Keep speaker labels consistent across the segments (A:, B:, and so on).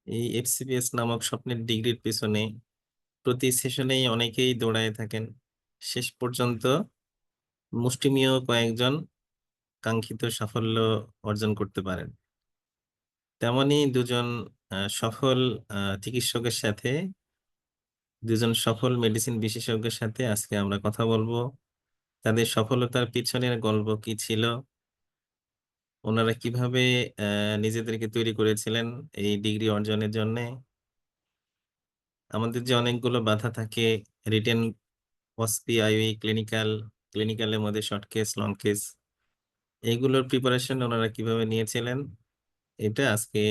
A: এই এফসিপিএস নামক স্বপ্নের ডিগ্রির পিছনে প্রতি সেশনেই অনেকেই দৌড়ায় থাকেন। শেষ পর্যন্ত মুষ্টিমেয় কয়েকজন কাঙ্ক্ষিত সাফল্য অর্জন করতে পারেন। তেমনি দুজন সফল চিকিৎসকের সাথে, দুজন সফল মেডিসিন বিশেষজ্ঞের সাথে আজকে আমরা কথা বলবো। তাদের সফলতার পিছনের গল্প কি ছিল, ওনারা কিভাবে নিজেদেরকে তৈরি করেছিলেন এই ডিগ্রি অর্জনের জন্য। আমাদের যে অনেকগুলো বাধা থাকে, রিটেন, ওসপি, আইউই, ক্লিনিক্যালের মধ্যে শর্ট কেস, লং কেস, এইগুলোর প্রিপারেশন ওনারা কিভাবে নিয়েছিলেন, এটা আজকে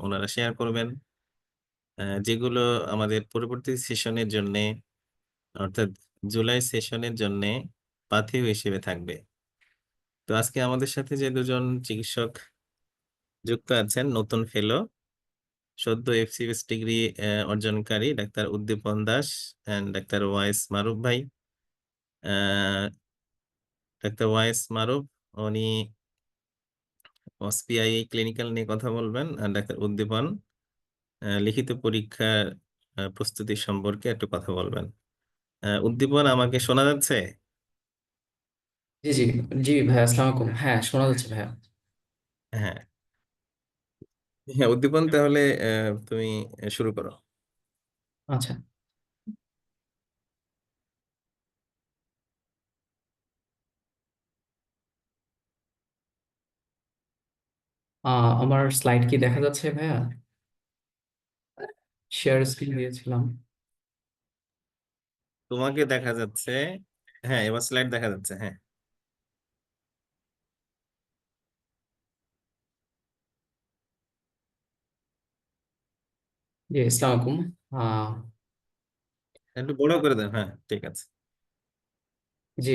A: ওনারা শেয়ার করবেন। যেগুলো আমাদের পরবর্তী সেশনের জন্য, অর্থাৎ জুলাই সেশনের জন্য পাথেয় হিসেবে থাকবে। তো আজকে আমাদের সাথে যে দুজন চিকিৎসক যুক্ত আছেন, নতুন ফেলো, সদ্য এফসিএস ডিগ্রি অর্জনকারী doctor Uddipan Das and doctor Owais Maruf ভাই। আহ, ডাক্তার ওয়াইস মারুফ, উনি ওসপিআই ক্লিনিক্যাল নিয়ে কথা বলবেন, আর ডাক্তার উদ্দীপন লিখিত পরীক্ষার প্রস্তুতি সম্পর্কে একটু কথা বলবেন। উদ্দীপন, আমাকে শোনা যাচ্ছে?
B: জি জি। জি ভাইয়া, আসসালামু আলাইকুম। হ্যাঁ, শোনা যাচ্ছে ভাইয়া।
A: হ্যাঁ, হ্যাঁ উদ্দীপন, তাহলে তুমি শুরু করো।
B: আচ্ছা। আমার স্লাইড কি দেখা যাচ্ছে ভাইয়া? শেয়ার স্ক্রিন দিয়েছিলাম।
A: তোমাকে দেখা যাচ্ছে। হ্যাঁ, এবার স্লাইড দেখা যাচ্ছে, হ্যাঁ।
B: জি, আসসালামু আলাইকুম। আহ,
A: একটু বড় করে দেন, হ্যাঁ ঠিক আছে।
B: জি।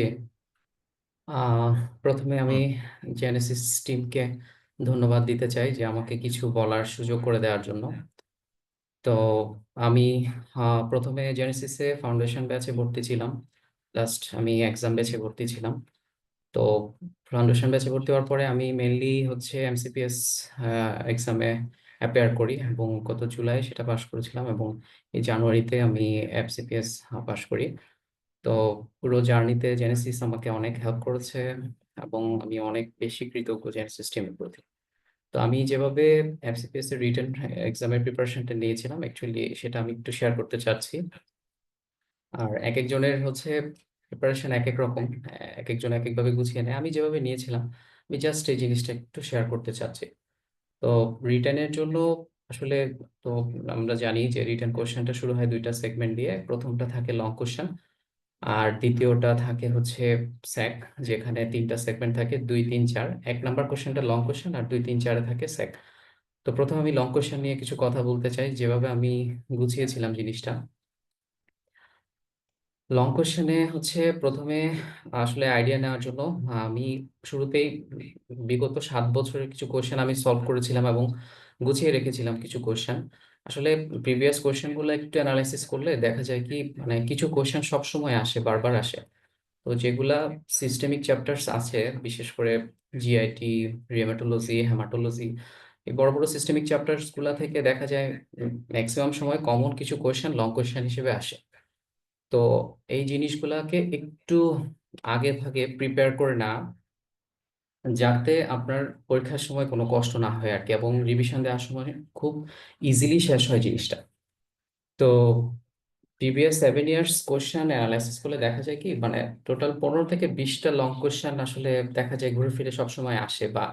B: আহ, প্রথমে আমি
A: হুম।
B: জেনেসিস টিমকে ধন্যবাদ দিতে চাই যে আমাকে কিছু বলার সুযোগ করে দেওয়ার জন্য। তো আমি প্রথমে জেনেসিসে ফাউন্ডেশন ব্যাচে ভর্তি ছিলাম। লাস্ট আমি এক্সাম ব্যাচে ভর্তি ছিলাম। তো ফাউন্ডেশন ব্যাচে ভর্তি হওয়ার পরে আমি মেনলি হচ্ছে এমসিপিএস এক্সামে অ্যাপিয়ার করি এবং গত জুলাই সেটা পাশ করেছিলাম এবং এই জানুয়ারিতে আমি এফসিপিএস পাশ করি। তো পুরো জার্নিতে জেনেসিস আমাকে অনেক হেল্প করেছে এবং আমি অনেক বেশি কৃতজ্ঞ জেনেসিস টিমের প্রতি। তো আমি যেভাবে এফসিপিএস এর রিটেন এক্সামের প্রিপারেশনটা নিয়েছিলাম অ্যাকচুয়ালি সেটা আমি একটু শেয়ার করতে চাচ্ছি। আর এক একজনের হচ্ছে প্রিপারেশন এক এক রকম, এক একজন এক একভাবে গুছিয়ে নেয়। আমি যেভাবে নিয়েছিলাম আমি জাস্ট এই জিনিসটা একটু শেয়ার করতে চাচ্ছি। তো রিটেনের জন্য আসলে, তো আমরা জানি যে রিটেন কোশ্চেনটা শুরু হয় দুইটা সেগমেন্ট দিয়ে। প্রথমটা থাকে লং কোশ্চেন আর দ্বিতীয়টা থাকে হচ্ছে স্যাক, যেখানে তিনটা সেগমেন্ট থাকে, 2, 3, 4। 1 নাম্বার কোশ্চেনটা লং কোশ্চেন আর 2, 3, 4-এ থাকে স্যাক। তো প্রথমে আমি লং কোশ্চেন নিয়ে কিছু কথা বলতে চাই, যেভাবে আমি গুছিয়েছিলাম জিনিসটা। লং কোশ্চেনে হচ্ছে প্রথমে আসলে আইডিয়া নেওয়ার জন্য আমি শুরুতেই বিগত 7 বছরের কিছু কোশ্চেন আমি সলভ করেছিলাম এবং গুছিয়ে রেখেছিলাম কিছু কোশ্চেন। আসলে প্রিভিয়াস কোশ্চেনগুলো একটু অ্যানালাইসিস করলে দেখা যায় কি, মানে কিছু কোশ্চেন সব সময় আসে, বারবার আসে। তো যেগুলা সিস্টেমিক চ্যাপ্টার্স আছে, বিশেষ করে জিআইটি, রিউমাটোলজি, হেমাটোলজি, এই বড় বড় সিস্টেমিক চ্যাপ্টার্স গুলা থেকে দেখা যায় ম্যাক্সিমাম সময় কমন কিছু কোশ্চেন লং কোশ্চেন হিসেবে আসে। তো এই জিনিসগুলাকে একটু আগে ভাগে প্রিপেয়ার করে না, যাতে আপনার পরীক্ষার সময় কোনো কষ্ট না হয় আর কি, এবং রিভিশন দেওয়ার সময় খুব ইজিলি শেষ হয় জিনিসটা। তো প্রিভিয়াস 7 ইয়ার্স কোশ্চেন অ্যানালাইসিস করলে দেখা যায় কি, মানে টোটাল 15 থেকে 20টা লং কোশ্চেন আসলে দেখা যায় ঘুরে ফিরে সবসময় আসে, বা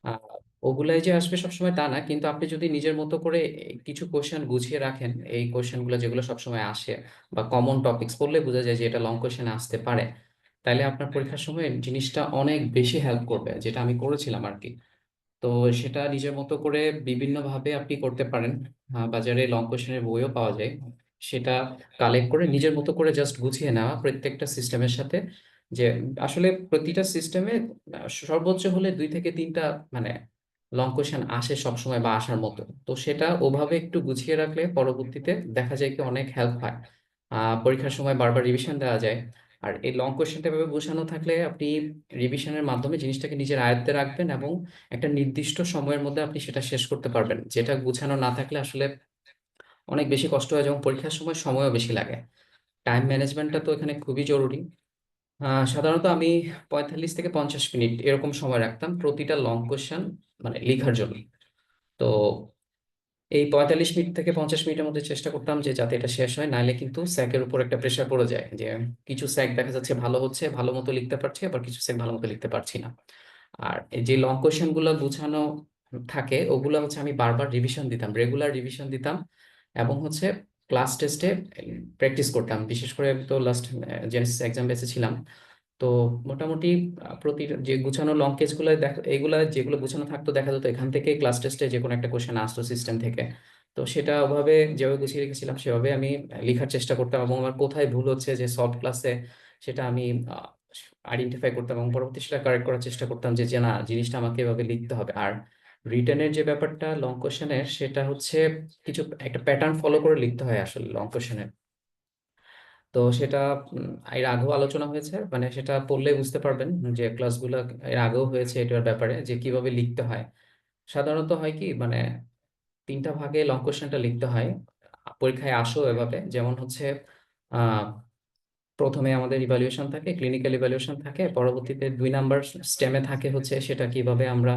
B: আহ, ওগুলাই যে আসবে সবসময় তা না, কিন্তু আপনি যদি নিজের মতো করে কিছু কোশ্চেন গুছিয়ে রাখেন, এই কোশ্চেনগুলো যেগুলো সবসময় আসে বা কমন টপিকস পড়লে বোঝা যায় যে এটা লং কোশ্চেন আসতে পারে, তাইলে আপনার পরীক্ষার সময় জিনিসটা অনেক বেশি হেল্প করবে, যেটা আমি করেছিলাম আর কি। তো সেটা নিজের মতো করে বিভিন্নভাবে আপনি করতে পারেন। বাজারে লং কোশ্চেনের বইও পাওয়া যায়। সেটা কালেক্ট করে নিজের মতো করে জাস্ট গুছিয়ে নেওয়া প্রত্যেকটা সিস্টেমের সাথে, যে আসলে প্রতিটা সিস্টেমে সর্বোচ্চ হলে 2 থেকে 3টা মানে লং কোশ্চেন আসে সবসময় বা আসার মতো। তো সেটা ওভাবে একটু গুছিয়ে রাখলে পরবর্তীতে দেখা যায় কি অনেক হেল্প হয়। পরীক্ষার সময় বারবার রিভিশন দেওয়া যায়। আর এই লং কোয়েশ্চেনটা এভাবে গোছানো থাকলে আপনি রিভিশনের মাধ্যমে জিনিসটাকে নিজের আয়ত্তে রাখবেন এবং একটা নির্দিষ্ট সময়ের মধ্যে আপনি সেটা শেষ করতে পারবেন। যেটা গুছানো না থাকলে আসলে অনেক বেশি কষ্ট হয়, যেমন পরীক্ষার সময় সময়ও বেশি লাগে। টাইম ম্যানেজমেন্টটা তো এখানে খুবই জরুরি। সাধারণত আমি 45 থেকে 50 মিনিট এরকম সময় রাখতাম প্রতিটা লং কোয়েশ্চেন মানে লেখার জন্য। তো এই 45 মিনিট থেকে 50 মিনিটের মধ্যে চেষ্টা করতাম যে যাতে এটা শেষ হয়, নাহলে কিন্তু স্যাকের উপর একটা প্রেশার পড়ে যায় যে কিছু স্যাক দেখা যাচ্ছে ভালো হচ্ছে, ভালো মতো লিখতে পারছে, আবার কিছু স্যাক ভালো মতো লিখতে পারছি না। আর এই যে লং কোয়েশ্চেন গুলো গুছানো থাকে ওগুলো হচ্ছে আমি বারবার রিভিশন দিতাম, রেগুলার রিভিশন দিতাম, এবং হচ্ছে ক্লাস টেস্টে প্র্যাকটিস করতাম। বিশেষ করে আমি তো লাস্ট জেনেসিস এক্সাম বেঁচে ছিলাম। তো মোটামুটি প্রতি যে গুছানো লং কেস গুলো এগুলা যেগুলো গুছানো থাকতো দেখা যেত এখান থেকে ক্লাস টেস্টে যে কোনো একটা কোশ্চেন আসতো সিস্টেম থেকে। তো সেটা ওভাবে যেভাবে গুছিয়ে রেখেছিলাম সেভাবে আমি লেখার চেষ্টা করতাম, এবং আমার কোথায় ভুল হচ্ছে যে সলভ ক্লাসে সেটা আমি আইডেন্টিফাই করতাম এবং পরবর্তী সেটা কারেক্ট করার চেষ্টা করতাম যে যে না জিনিসটা আমাকে এভাবে লিখতে হবে। আর রিটেনের যে ব্যাপারটা লং কোশ্চেনের সেটা হচ্ছে কিছু একটা প্যাটার্ন ফলো করে লিখতে হয় আসলে লং কোশ্চেনের। তো সেটা এর আগেও আলোচনা হয়েছে, মানে সেটা পড়লে বুঝতে পারবেন যে ক্লাসগুলো এর আগেও হয়েছে এটার ব্যাপারে যে কিভাবে লিখতে হয়। সাধারণত হয় কি মানে তিনটা ভাগে লং কোশ্চেনটা লিখতে হয়। পরীক্ষায় আসো এভাবে, যেমন হচ্ছে আহ প্রথমে আমাদের ইভালুয়েশন থাকে, ক্লিনিক্যাল ইভালুয়েশন থাকে, পরবর্তীতে 2 নাম্বার স্টেমে থাকে হচ্ছে সেটা কিভাবে আমরা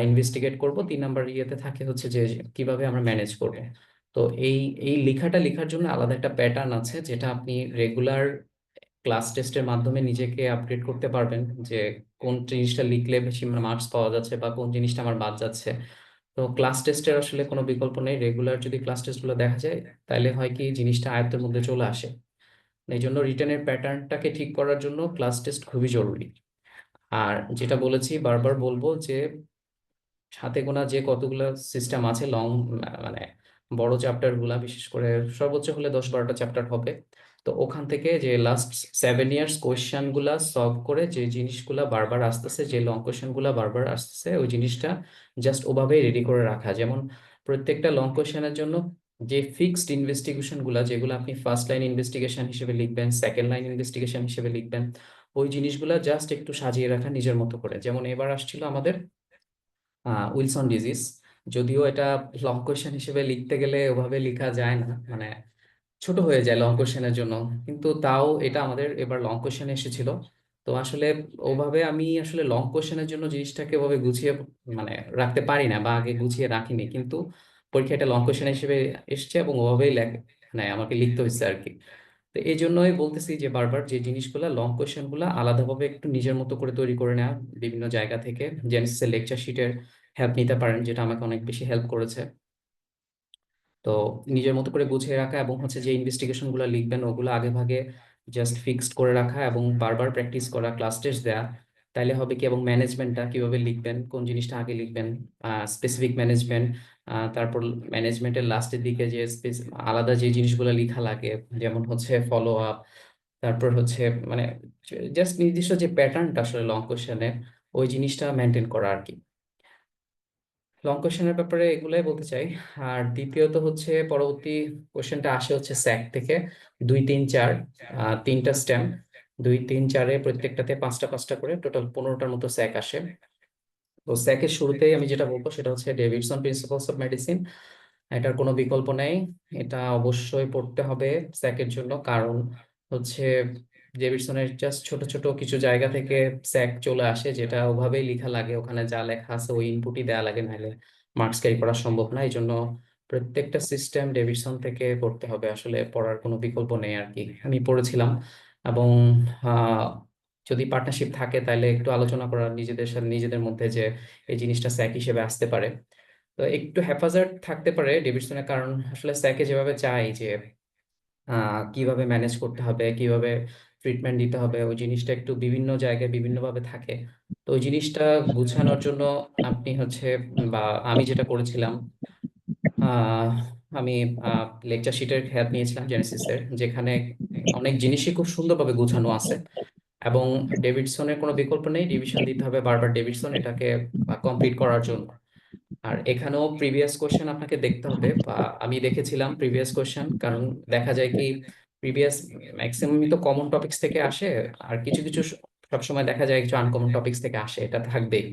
B: ইনভেস্টিগেট করব, 3 নাম্বার ইয়েতে থাকে হচ্ছে যে কিভাবে আমরা ম্যানেজ করব। তো এই এই লেখাটা লেখার জন্য আলাদা একটা প্যাটার্ন আছে যেটা আপনি রেগুলার ক্লাস টেস্টের মাধ্যমে নিজেকে আপডেট করতে পারবেন যে কোন জিনিসটা লিখলে বেশি মার্কস পাওয়া যাচ্ছে বা কোন জিনিসটা আমার বাদ যাচ্ছে। তো ক্লাস টেস্টের আসলে কোনো বিকল্প নেই, রেগুলার যদি ক্লাস টেস্টগুলো দেখা যায় তাহলে হয় কি জিনিসটা আয়ত্তের মধ্যে চলে আসে। এই জন্য রিটেনের প্যাটার্নটাকে ঠিক করার জন্য ক্লাস টেস্ট খুবই জরুরি। আর যেটা বলেছি বারবার বলবো যে হাতে গোনা যে কতগুলো সিস্টেম আছে লং মানে বড় চ্যাপ্টার গুলা, বিশেষ করে সর্বোচ্চ হলে 10-12টা চ্যাপ্টার হবে। তো ওখান থেকে যে লাস্ট 7 ইয়ার্স কোয়েশ্চেন গুলা সলভ করে যে জিনিসগুলা বারবার আসতেছে, যে লং কোয়েশ্চেন গুলা বারবার আসতেছে, ওই জিনিসটা জাস্ট ওভাবেই রেডি করে রাখা। যেমন প্রত্যেকটা লং কোয়েশ্চেনের জন্য যে ফিক্সড ইনভেস্টিগেশন গুলা, যেগুলো আপনি ফার্স্ট লাইন ইনভেস্টিগেশন হিসেবে লিখবেন, সেকেন্ড লাইন ইনভেস্টিগেশন হিসেবে লিখবেন, ওই জিনিসগুলা জাস্ট একটু সাজিয়ে রাখা নিজের মতো করে। যেমন এবার আসছিল আমাদের উইলসন ডিজিজ, যদিও এটা লং কোয়েশ্চেন হিসেবে লিখতে গেলে ওভাবে লেখা যায় না, মানে ছোট হয়ে যায় লং কোয়েশ্চেনের জন্য, কিন্তু তাও এটা আমাদের এবার লং কোয়েশ্চেন এসেছিল। তো আসলে ওভাবে আমি আসলে লং কোয়েশ্চেনের জন্য জিনিসটাকে ওভাবে গুছিয়ে মানে রাখতে পারি না বা আগে গুছিয়ে রাখিনি, কিন্তু পরীক্ষায় এটা লং কোয়েশ্চেন হিসেবে এসছে এবং ওভাবেই মানে আমাকে লিখতে হয়েছে আর কি। তো এই জন্যই বলতেছি যে বারবার যে জিনিসগুলা লং কোয়েশ্চেন গুলা আলাদাভাবে একটু নিজের মতো করে তৈরি করে নেওয়া বিভিন্ন জায়গা থেকে, জেনেসিসের লেকচার শিটের হেল্প নিতে পারেন, যেটা আমাকে অনেক বেশি হেল্প করেছে। তো নিজের মতো করে গুছিয়ে রাখা এবং হচ্ছে যে ইনভেস্টিগেশন গুলো লিখবেন ওগুলো আগে ভাগে জাস্ট ফিক্সড করে রাখা এবং বারবার প্র্যাকটিস করা, ক্লাস টেস্ট দেয়া। তাইলে হবে কি, এবং ম্যানেজমেন্টটা কিভাবে লিখবেন, কোন জিনিসটা আগে লিখবেন, স্পেসিফিক ম্যানেজমেন্ট, তারপর ম্যানেজমেন্টের লাস্টের দিকে যে আলাদা যে জিনিসগুলো লেখা লাগে, যেমন হচ্ছে ফলো আপ, তারপর হচ্ছে মানে জাস্ট নির্দিষ্ট যে প্যাটার্নটা আসলে লং কোশ্চেনে, ওই জিনিসটা মেনটেন করা আর কি। লং কোশ্চেনের ব্যাপারে এগুলাই বলতে চাই। আর দ্বিতীয়ত হচ্ছে পরবর্তী কোশ্চেনটা আসে হচ্ছে স্যাক থেকে, 2, 3, 4 তিনটা স্টেম, 2, 3, 4-এ প্রত্যেকটাতে 5টা 5টা করে টোটাল 15টার মতো স্যাক আসে। তো স্যাকের শুরুতেই আমি যেটা বলবো সেটা হচ্ছে ডেভিডসন প্রিন্সিপালস অফ মেডিসিন। এটার কোনো বিকল্প নেই, এটা অবশ্যই পড়তে হবে স্যাকের জন্য। কারণ হচ্ছে ডেভিডসনের জাস্ট ছোট ছোট কিছু জায়গা থেকে স্যাক চলে আসে, যেটা ওভাবেই লেখা লাগে, ওখানে যা লেখা আছে ওই ইনপুটই দেওয়া লাগে, নাহলে মার্কস ক্যারি করা সম্ভব না। এই জন্য প্রত্যেকটা সিস্টেম ডেভিডসন থেকে পড়তে হবে, আসলে পড়ার কোনো বিকল্প নেই আর কি। আমি পড়েছিলাম, এবং আহ যদি পার্টনারশিপ থাকে তাহলে একটু আলোচনা করা নিজেদের সাথে নিজেদের মধ্যে যে এই জিনিসটা স্যাক হিসেবে আসতে পারে। তো একটু হেফাজত থাকতে পারে ডেভিডসনের, কারণ আসলে স্যাকে যেভাবে চাই যে কিভাবে ম্যানেজ করতে হবে, কিভাবে ট্রিটমেন্ট দিতে হবে, ওই জিনিসটা একটু বিভিন্ন জায়গায় বিভিন্নভাবে থাকে। তো ওই জিনিসটা গুছানোর জন্য আপনি হচ্ছে বা আমি যেটা করেছিলাম, আহ, আমি লেকচার শিটের হেল্প নিয়েছিলাম জেনেসিসের, যেখানে অনেক জিনিসই খুব সুন্দরভাবে গোছানো আছে। এবং ডেভিডসনের কোনো বিকল্প নেই, রিভিশন দিতে হবে বারবার ডেভিডসন এটাকে কমপ্লিট করার জন্য। আর এখানেও প্রিভিয়াস কোশ্চেন আপনাকে দেখতে হবে, বা আমি দেখেছিলাম প্রিভিয়াস কোশ্চেন, কারণ দেখা যায় কি প্রিভিয়াস ম্যাক্সিমামই তো কমন টপিকস থেকে আসে, আর কিছু কিছু সবসময় দেখা যায় কিছু আনকমন টপিকস থেকে আসে, এটা থাকবেই।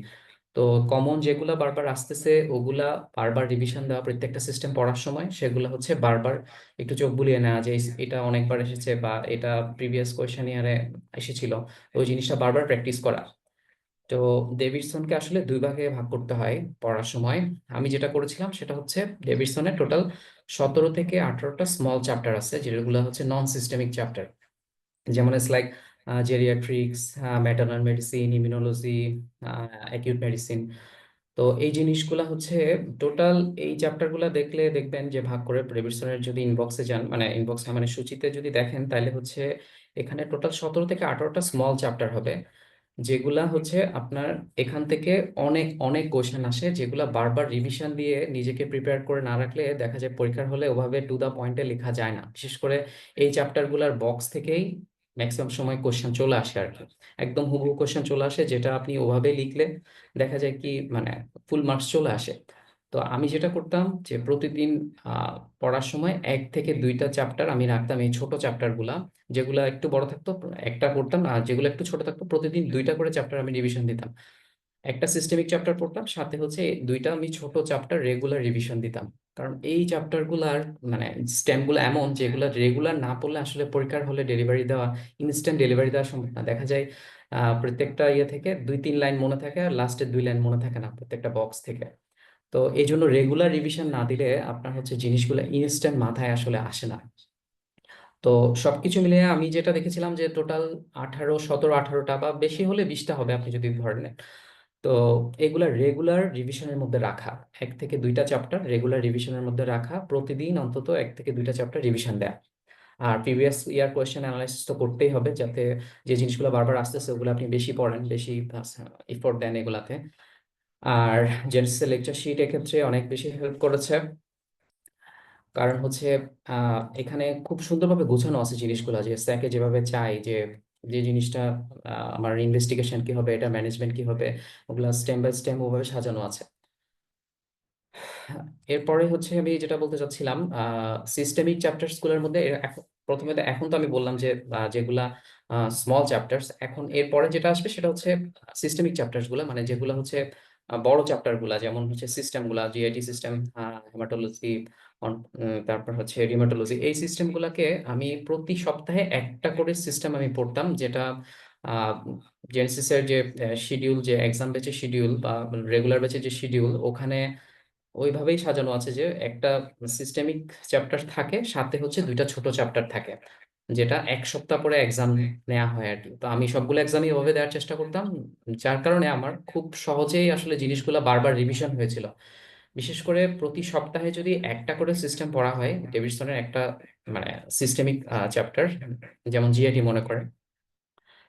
B: তো কমন যেগুলা বারবার আসতেছে ওগুলা বারবার রিভিশন দেওয়া, প্রত্যেকটা সিস্টেম পড়ার সময় সেগুলো হচ্ছে বারবার একটু চোখ বুলিয়ে নেওয়া, যে এটা অনেকবার এসেছে বা এটা প্রিভিয়াস কোয়েশ্চেন ইয়ারে এসেছিল, ওই জিনিসটা বারবার প্র্যাকটিস করা। তো ডেভিডসনকে আসলে দুই ভাগে ভাগ করতে হয় পড়ার সময়। আমি যেটা করেছিলাম সেটা হচ্ছে, ডেভিডসনের টোটাল 17 থেকে 18টা স্মল চ্যাপ্টার আছে, যেগুলো হচ্ছে নন সিস্টেমিক চ্যাপ্টার। যেমন it's like geriatrics, maternal medicine, immunology, acute medicine. তো এই জিনিসগুলা হচ্ছে টোটাল, এই চ্যাপ্টারগুলো দেখলে দেখবেন যে ভাগ করে ডেভিডসনের, যদি ইনবক্সে যান, মানে ইনবক্স মানে সূচিতে যদি দেখেন, তাহলে হচ্ছে এখানে টোটাল 17 থেকে 18টা স্মল চ্যাপ্টার হবে, যেগুলা হচ্ছে আপনার এখান থেকে অনেক অনেক কোশ্চেন আসে, যেগুলা বারবার রিভিশন দিয়ে নিজেকে প্রিপেয়ার করে না রাখলে দেখা যায় পরীক্ষার হলে ওভাবে টু দা পয়েন্টে লেখা যায় না। বিশেষ করে এই চ্যাপ্টারগুলোর বক্স থেকেই ম্যাক্সিমাম সময় কোশ্চেন চলে আসে আর কি, একদম হুবহু কোশ্চেন চলে আসে, যেটা আপনি ওভাবে লিখলে দেখা যায় কি মানে ফুল মার্কস চলে আসে। তো আমি যেটা করতাম যে প্রতিদিন পড়ার সময় 1 থেকে 2টা চ্যাপ্টার আমি রাখতাম, এই ছোট চ্যাপ্টারগুলা, যেগুলো একটু বড় থাকতো একটা পড়তাম, আর যেগুলো একটু ছোট থাকতো প্রতিদিন 2টা করে চ্যাপ্টার আমি রিভিশন দিতাম। একটা সিস্টেমিক চ্যাপ্টার পড়তাম, সাথে হচ্ছে 2টা আমি ছোট চ্যাপ্টার রেগুলার রিভিশন দিতাম। কারণ এই চ্যাপ্টারগুলার মানে স্টেমগুলো এমন, যেগুলো রেগুলার না পড়লে আসলে পরীক্ষার হলে ডেলিভারি দেওয়া, ইনস্ট্যান্ট ডেলিভারি দেওয়া সম্ভব না। দেখা যায় প্রত্যেকটা ইয়ে থেকে 2-3 লাইন মনে থাকে, আর লাস্টের 2 লাইন মনে থাকে না প্রত্যেকটা বক্স থেকে। তো এই জন্য রেগুলার রিভিশন না দিলে আপনার হচ্ছে জিনিসগুলো ইনস্ট্যান্ট মাথায় আসলে আসে না। তো সবকিছু মিলিয়ে আমি যেটা দেখেছিলাম যে টোটাল 17-18টা বা বেশি হলে 20টা হবে আপনি যদি ধরে নেন। তো এগুলা রেগুলার রিভিশনের মধ্যে রাখা, 1 থেকে 2টা চ্যাপ্টার রেগুলার রিভিশনের মধ্যে রাখা, প্রতিদিন অন্তত 1 থেকে 2টা চ্যাপ্টার রিভিশন দেয়া। আর প্রিভিয়াস ইয়ার কোয়েশ্চেন অ্যানালাইসিস তো করতেই হবে, যাতে যে জিনিসগুলো বারবার আসতেছে ওগুলো আপনি বেশি পড়েন, বেশি এফোর্ট দেন এগুলাতে। আর জেনেসিসের লেকচার শিট এক্ষেত্রে অনেক বেশি হেল্প করেছে, কারণ হচ্ছে এখানে খুব সুন্দরভাবে গোছানো আছে জিনিসগুলো, যে স্যাকে যেভাবে চাই যে যে জিনিসটা আমার ইনভেস্টিগেশন কি হবে, এটা ম্যানেজমেন্ট কি হবে, ওগুলা স্টেপ বাই স্টেপ ওভাবে সাজানো আছে। এরপরে হচ্ছে আমি যেটা বলতে চাচ্ছিলাম, সিস্টেমিক চ্যাপ্টার্স গুলোর মধ্যে প্রথমে তো এখন তো আমি বললাম যে যেগুলা স্মল চ্যাপ্টার্স, এখন এরপরে যেটা আসবে সেটা হচ্ছে সিস্টেমিক চ্যাপ্টার্স গুলা, মানে যেগুলো হচ্ছে বড় চ্যাপ্টার গুলা, যেমন হচ্ছে সিস্টেম গুলা, জিআইটি সিস্টেম, হেমাটোলজি, তারপর হচ্ছে রিউমাটোলজি। এই সিস্টেম গুলাকে আমি প্রতি সপ্তাহে একটা করে সিস্টেম আমি পড়তাম, যেটা জেনেসিসের যে শিডিউল, যে এক্সাম ব্যাচের শিডিউল বা রেগুলার ব্যাচের যে শিডিউল, ওখানে ওইভাবেই সাজানো আছে যে একটা সিস্টেমিক চ্যাপ্টার থাকে, সাথে হচ্ছে 2টা ছোট চ্যাপ্টার থাকে, যেটা 1 সপ্তাহ পরে এক্সাম নেওয়া হয় আর কি। তো আমি সবগুলো এক্সামই ওভাবে দেওয়ার চেষ্টা করতাম, যার কারণে আমার খুব সহজেই আসলে জিনিসগুলো বারবার রিভিশন হয়েছিল। বিশেষ করে প্রতি সপ্তাহে যদি একটা করে সিস্টেম পড়া হয়, ডেভিডসনের একটা মানে সিস্টেমিক চ্যাপ্টার, যেমন জিআইটি মনে করেন,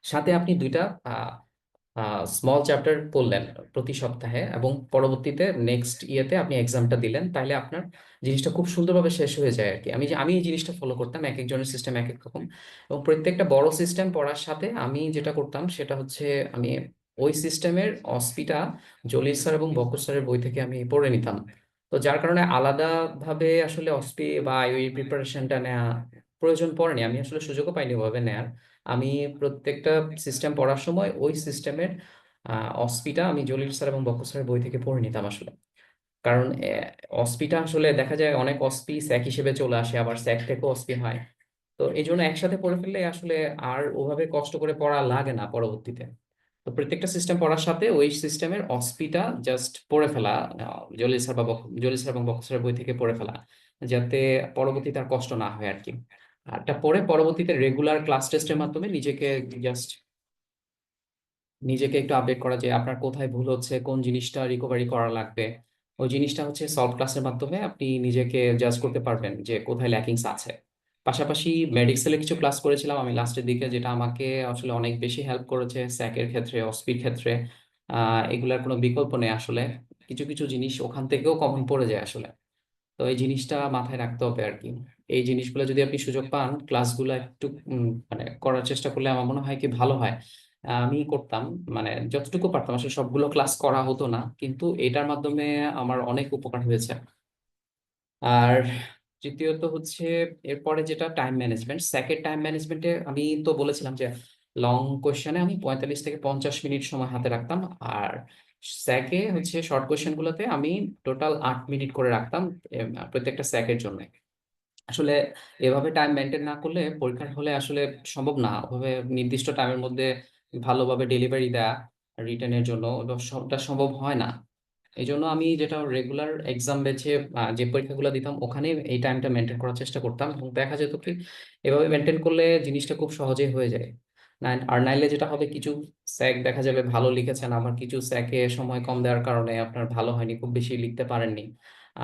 B: সাথে আপনি 2টা স্মল চ্যাপ্টার পড়লেন প্রতি সপ্তাহে, এবং পরবর্তীতে নেক্সট ইয়েতে আপনি এক্সামটা দিলেন, তাহলে আপনার জিনিসটা খুব সুন্দরভাবে শেষ হয়ে যায় আর কি। আমি এই জিনিসটা ফলো করতাম, এক একজনের সিস্টেম এক এক রকম। এবং প্রত্যেকটা বড় সিস্টেম পড়ার সাথে আমি যেটা করতাম সেটা হচ্ছে, আমি ওই সিস্টেমের অস্পিটা জলিল স্যার এবং বকর স্যারের বই থেকে আমি পড়ে নিতাম। তো যার কারণে আলাদাভাবে আসলে অস্পি বা ওই প্রিপারেশনটা নেওয়া প্রয়োজন পড়েনি, আমি আসলে সুযোগও পাইনি ওভাবে নেয়ার। আমি প্রত্যেকটা সিস্টেম পড়ার সময় ওই সিস্টেমের অস্পিটা আমি জলিল স্যার এবং বকর স্যারের বই থেকে পড়ে নিতাম আসলে। কারণ অস্পিটা আসলে দেখা যায় অনেক অস্পি স্যাক হিসেবে চলে আসে, আবার স্যাক থেকেও অস্পি হয়। তো এই জন্য একসাথে পড়ে ফেললে আসলে আর ওভাবে কষ্ট করে পড়া লাগে না পরবর্তীতে। তো প্রত্যেকটা সিস্টেম পড়ার সাথে ওই সিস্টেমের অস্পিটা জাস্ট পড়ে ফেলা, জলিল স্যার এবং বকর স্যারের বই থেকে পড়ে ফেলা, যাতে পরবর্তীতে আর কষ্ট না হয় আর কি। আর এটা পরে পরবর্তীতে রেগুলার ক্লাস টেস্টের মাধ্যমে জাস্ট নিজেকে একটু আপডেট করা, যে আপনার কোথায় ভুল হচ্ছে, কোন জিনিসটা রিকভারি করা লাগবে। ওই জিনিসটা হচ্ছে সলভ ক্লাসের মাধ্যমে আপনি নিজেকে জাজ করতে পারবেন যে কোথায় ল্যাকিংস আছে। পাশাপাশি মেডিক্সেলে কিছু ক্লাস করেছিলাম আমি লাস্টের দিকে, যেটা আমাকে আসলে অনেক বেশি হেল্প করেছে স্যাকের ক্ষেত্রে, অস্পির ক্ষেত্রে। এগুলার কোনো বিকল্প নেই আসলে, কিছু কিছু জিনিস ওখান থেকেও কমন পড়ে যায় আসলে। তো এই জিনিসটা মাথায় রাখতে হবে আর কি। এই জিনিসগুলো যদি আপনি সুযোগ পান, ক্লাসগুলো একটু মানে করার চেষ্টা করলে আমার মনে হয় কি ভালো হয়। আমি করতাম, মানে যতটুকু পারতাম, আসলে সবগুলো ক্লাস করা হতো না, কিন্তু এটার মাধ্যমে আমার অনেক উপকার হয়েছে। আর তৃতীয়ত হচ্ছে এরপরে যেটা টাইম ম্যানেজমেন্ট, স্যাকের টাইম ম্যানেজমেন্টে আমি তো বলেছিলাম যে লং কোয়েশ্চেনে আমি 45 থেকে 50 মিনিট সময় হাতে রাখতাম, আর স্যাকে হচ্ছে শর্ট কোয়েশ্চেন গুলোতে আমি টোটাল 8 মিনিট করে রাখতাম প্রত্যেকটা স্যাকের জন্য। আসলে এভাবে টাইম মেনটেন না করলে পরীক্ষার হলে আসলে সম্ভব না ওভাবে নির্দিষ্ট টাইমের মধ্যে ভালোভাবে ডেলিভারি দেয়া রিটেনের জন্য, এবং সবটা সম্ভব হয় না। এই জন্য আমি যেটা রেগুলার এক্সাম বেছে যে পরীক্ষাগুলো দিতাম ওখানে এই টাইমটা মেনটেন করার চেষ্টা করতাম, এবং দেখা যেত কি এভাবে মেনটেন করলে জিনিসটা খুব সহজেই হয়ে যায়। আর নাইলে যেটা হবে, কিছু স্যাক দেখা যাবে ভালো লিখেছেন, আবার কিছু স্যাকে সময় কম দেওয়ার কারণে আপনার ভালো হয়নি, খুব বেশি লিখতে পারেননি।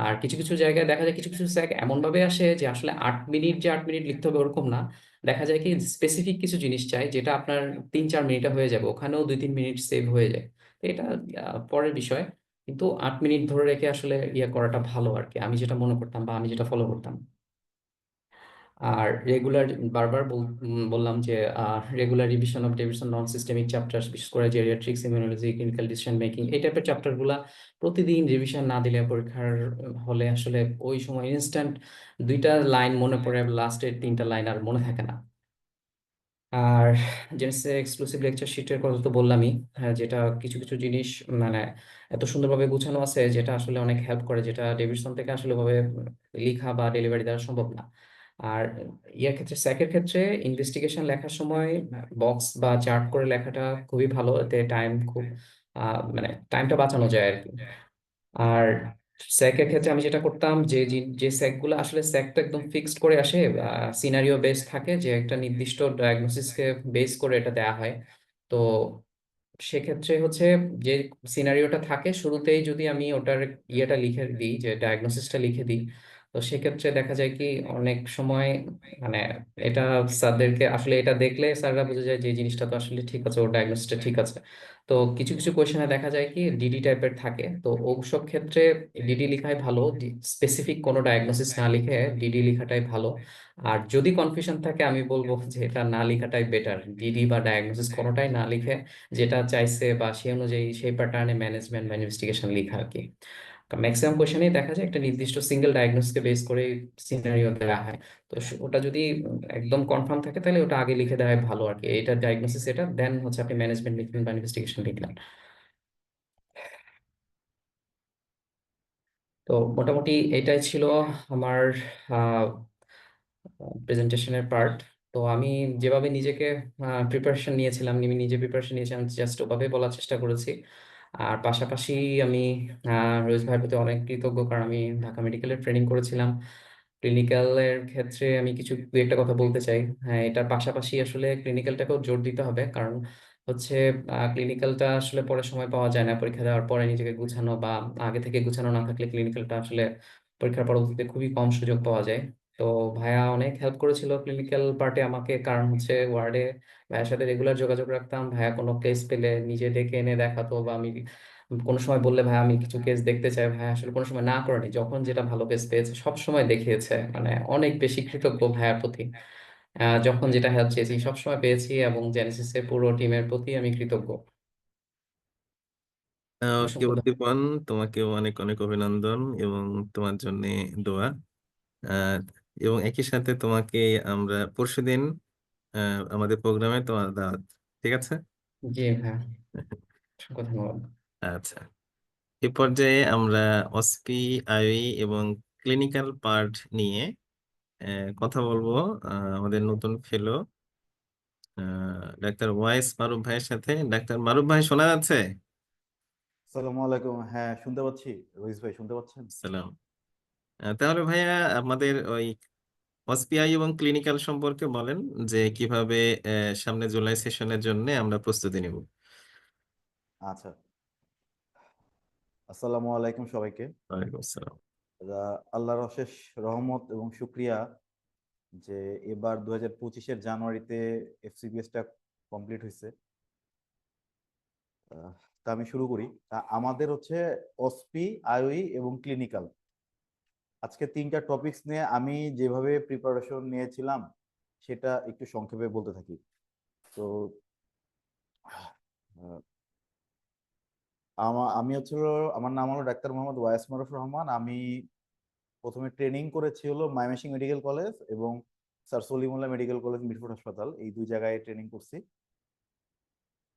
B: আর কিছু কিছু জায়গায় দেখা যায় কিছু কিছু স্যাক এমন ভাবে আসে যে আসলে 8 মিনিট যে 8 মিনিট লিখতে হবে ওরকম না। দেখা যায় কি স্পেসিফিক কিছু জিনিস চাই যেটা আপনার 3-4 মিনিটে হয়ে যাবে, ওখানেও 2-3 মিনিট সেভ হয়ে যায়। তো এটা পরের বিষয়, কিন্তু 8 মিনিট ধরে রেখে আসলে ইয়ে করাটা ভালো আর কি, আমি যেটা মনে করতাম বা আমি যেটা ফলো করতাম। আর রেগুলার, বারবার বললাম যে regular revision of Davidson non systemic chapter, বিশেষ করে geriatrics, immunology, clinical decision making, এই টাইপের চ্যাপ্টার গুলা প্রতিদিন রিভিশন না দিলে পরীক্ষার হলে আসলে ওই সময় ইনস্ট্যান্ট 2টা লাইন মনে পড়ে, লাস্টের 3টা লাইন আর মনে থাকে না। আর জেনেসিসের এক্সক্লুসিভ লেকচার শিটের কথা তো বললামই, হ্যাঁ, যেটা কিছু কিছু জিনিস মানে এত সুন্দরভাবে গুছানো আছে যেটা আসলে অনেক হেল্প করে, যেটা ডেভিডসন থেকে আসলে ভাবে লেখা বা ডেলিভারি দেওয়া সম্ভব না। আর ইয়ার ক্ষেত্রে, স্যাকের ক্ষেত্রে ইনভেস্টিগেশন লেখার সময় বক্স বা চার্ট করে লেখাটা খুবই ভালো, এতে টাইম খুব মানে টাইমটা বাঁচানো যায় আর কি। আর স্যাকের ক্ষেত্রে আমি যেটা করতাম, যে স্যাক গুলো আসলে স্যাক তো একদম ফিক্সড করে আসে, সিনারিও বেস থাকে, যে একটা নির্দিষ্ট ডায়াগনোসিসকে বেস করে এটা দেয়া হয়। তো সেক্ষেত্রে হচ্ছে যে সিনারিওটা থাকে শুরুতেই যদি আমি ওটার ইয়েটা লিখে দিই, যে ডায়াগনোসিসটা লিখে দিই, তো সেক্ষেত্রে দেখা যায় কি অনেক সময় মানে এটা স্যারদেরকে আসলে এটা দেখলে স্যাররা বুঝে যায় যে এই জিনিসটা তো আসলে ঠিক আছে, ওর ডায়াগনোসিসটা ঠিক আছে। তো কিছু কিছু কোয়েশনে দেখা যায় কি ডিডি টাইপের থাকে, তো ওসব ক্ষেত্রে ডিডি লেখাই ভালো, স্পেসিফিক কোনো ডায়াগনোসিস না লিখে ডিডি লেখাটাই ভালো। আর যদি কনফিউশন থাকে আমি বলবো যে এটা না লেখাটাই বেটার, ডিডি বা ডায়াগনোসিস কোনোটাই না লিখে যেটা চাইছে বা সেই অনুযায়ী সেই প্যাটার্নে ম্যানেজমেন্ট বা ইনভেস্টিগেশন লেখা আর কি। ম্যাক্সিমাম কোয়েশনেই দেখা যায় একটা নির্দিষ্ট সিঙ্গেল ডায়াগনোসকে বেস করে সিনারিও দেওয়া হয়। তো ওটা যদি একদম কনফার্ম থাকে তাহলে ওটা আগে লিখে দেওয়া হয় ভালো আর কি, এটা ডায়াগনোসিস, এটা দেন হচ্ছে আপনি ম্যানেজমেন্ট লিখলেন বা ইনভেস্টিগেশন লিখলেন। তো মোটামুটি এটাই ছিল আমার প্রেজেন্টেশনের পার্ট। তো আমি যেভাবে নিজেকে প্রিপারেশন নিয়েছিলাম, আমি নিজে প্রিপারেশন নিয়েছিলাম জাস্ট ওভাবে বলার চেষ্টা করেছি। আর পাশাপাশি আমি রোহিত ভাইয়ের প্রতি অনেক কৃতজ্ঞ, কারণ আমি ঢাকা মেডিকেলের ট্রেনিং করেছিলাম। ক্লিনিক্যালের ক্ষেত্রে আমি কিছু দু একটা কথা বলতে চাই। হ্যাঁ, এটার পাশাপাশি আসলে ক্লিনিক্যালটাকেও জোর দিতে হবে, কারণ হচ্ছে ক্লিনিক্যালটা আসলে পরে সময় পাওয়া যায় না, পরীক্ষা দেওয়ার পরে নিজেকে গুছানো বা আগে থেকে গুছানো না থাকলে ক্লিনিক্যালটা আসলে পরীক্ষার পরবর্তীতে খুবই কম সুযোগ পাওয়া যায়। তো ভাইয়া অনেক হেল্প করেছিল ক্লিনিক্যাল পার্টে আমাকে, কারণ হচ্ছে ওয়ার্ডে ভাইয়ার সাথে রেগুলার যোগাযোগ রাখতাম, ভাইয়া কোনো কেস পেলে নিজে ডেকে এনে দেখাতো, বা আমি কোনো সময় বললে ভাই আমি কিছু কেস দেখতে চাই, ভাই আসলে কোনো সময় না করেনি, যখন যেটা ভালো কেস পেয়েছে সব সময় দেখিয়েছে, মানে অনেক বেশি কৃতজ্ঞ ভাইয়ার প্রতি। যখন যেটা হেল্প চেয়েছি সব সময় পেয়েছি, এবং জেনেসিসের পুরো টিমের প্রতি আমি কৃতজ্ঞ।
A: ওকে
B: অসংখ্য ধন্যবাদ।
A: উদ্দীপন, তোমাকেও অনেক অনেক অভিনন্দন এবং তোমার জন্য দোয়া। আহ, এবং একই সাথে তোমাকে আমরা পরশুদিন আমাদের প্রোগ্রামে তোমার দাওয়াত, ঠিক আছে?
B: জি ভাইয়া, অসংখ্য ধন্যবাদ।
A: আচ্ছা, এ পর্যায়ে আমরা অসপি, আইই এবং ক্লিনিক্যাল পার্ট নিয়ে কথা বলবো আমাদের নতুন ফেলো ডাক্তার ওয়াইস মারুফ ভাইয়ের সাথে। ডাক্তার মারুফ ভাই, শোনা যাচ্ছে?
C: আসসালামু আলাইকুম। হ্যাঁ, শুনতে পাচ্ছি। রইস ভাই, শুনতে পাচ্ছেন?
A: সালাম। তাহলে ভাইয়া আমাদের ওই অসপিআই এবং ক্লিনিক্যাল সম্পর্কে বলেন, যে কিভাবে সামনে জুলাই সেশনের জন্য আমরা প্রস্তুতি নিব।
C: আচ্ছা, আসসালামু আলাইকুম সবাইকে।
A: ওয়ালাইকুম আসসালাম।
C: আল্লাহর অশেষ রহমত এবং শুক্রিয়া যে এবার 2025-এর জানুয়ারিতে এফসিবিএসটা কমপ্লিট হয়েছে। আহ, তা আমি শুরু করি। আমাদের হচ্ছে অসপি, আইওই এবং ক্লিনিক্যাল, আজকে 3টা টপিকস নিয়ে আমি যেভাবে প্রিপারেশন নিয়েছিলাম সেটা একটু সংক্ষেপে বলতে থাকি। তো আহ, আমি হচ্ছে আমার নাম হলো ডাক্তার মোহাম্মদ ওয়াইস মারুফ রহমান। আমি প্রথমে ট্রেনিং করেছি হলো ময়মনসিংহ মেডিকেল কলেজ এবং sir Salimullah medical college Mirpur হাসপাতাল, এই দুই জায়গায় ট্রেনিং করছি।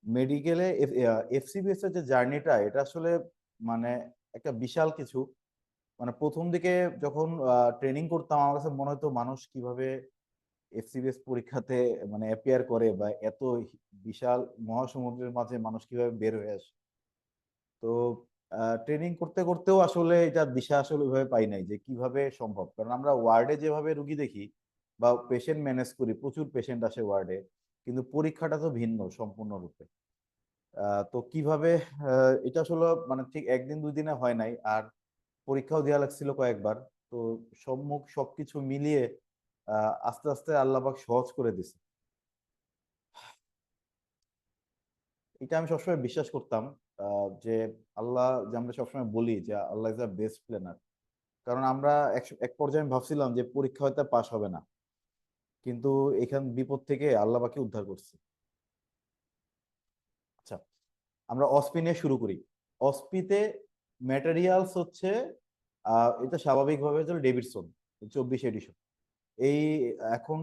C: মেডিকেলে এফসিবিএস এর যে জার্নিটা, এটা আসলে মানে একটা বিশাল কিছু। মানে প্রথম দিকে যখন ট্রেনিং করতাম আমার কাছে মনে হতো মানুষ কিভাবে এফসিবিএস পরীক্ষাতে মানে অ্যাপিয়ার করে, বা এত বিশাল মহাসমুদ্রের মাঝে মানুষ কিভাবে বের হয়ে আসে। তো ট্রেনিং করতে করতেও আসলে এটা দিশা আসলে ওইভাবে পাই নাই যে কিভাবে সম্ভব, কারণ আমরা ওয়ার্ডে যেভাবে রুগী দেখি বা পেশেন্ট ম্যানেজ করি, প্রচুর পেশেন্ট আসে ওয়ার্ডে, কিন্তু পরীক্ষাটা তো ভিন্ন সম্পূর্ণরূপে। তো কিভাবে এটা আসলে মানে ঠিক একদিন দুই দিনে হয় নাই, আর পরীক্ষাও দেওয়া লাগছিল কয়েকবার। তো সবকিছু মিলিয়ে আস্তে আস্তে আল্লাহ পাক সহজ করে দিছে। এটা আমি সবসময় বিশ্বাস করতাম, যে আল্লাহ, যে আমরা সবসময় বলি যে আল্লাহ ইজ দ্য বেস্ট প্ল্যানার। কারণ আমরা এক পর্যায়ে আমি ভাবছিলাম যে পরীক্ষা হয়তো পাশ হবে না, কিন্তু এখান বিপদ থেকে আল্লাহ পাকে উদ্ধার করছে। আচ্ছা, আমরা অসপি নিয়ে শুরু করি। অসপিতে ম্যাটেরিয়ালস হচ্ছে এটা স্বাভাবিকভাবে হচ্ছে ডেভিডসন 24 এডিশন। এই এখন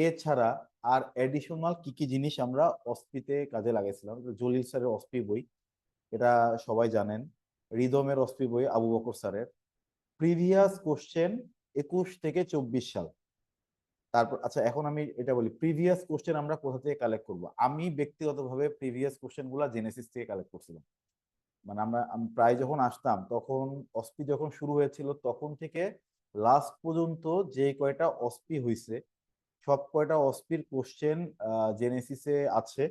C: এছাড়া আর এডিশনাল কি কি জিনিস আমরা অসপিতে কাজে লাগাইছিলাম, জলিল স্যারের অসপি বই, এটা সবাই জানেন। রিদমের অসপি বই আবু বকর স্যারের। প্রিভিয়াস কোশ্চেন 21 থেকে 24 সাল। তারপর আচ্ছা, এখন আমি এটা বলি, প্রিভিয়াস কোশ্চেন আমরা কোথা থেকে কালেক্ট করব। আমি ব্যক্তিগতভাবে প্রিভিয়াস কোশ্চেন গুলা জেনেসিস থেকে কালেক্ট করছিলাম। মানে আমি প্রায় যখন আসতাম, তখন অসপি যখন শুরু হয়েছিল তখন থেকে লাস্ট পর্যন্ত যে কয়টা অসপি হয়েছে, সব কয়টা অসপির কোশ্চেন জেনেসিসে আছে,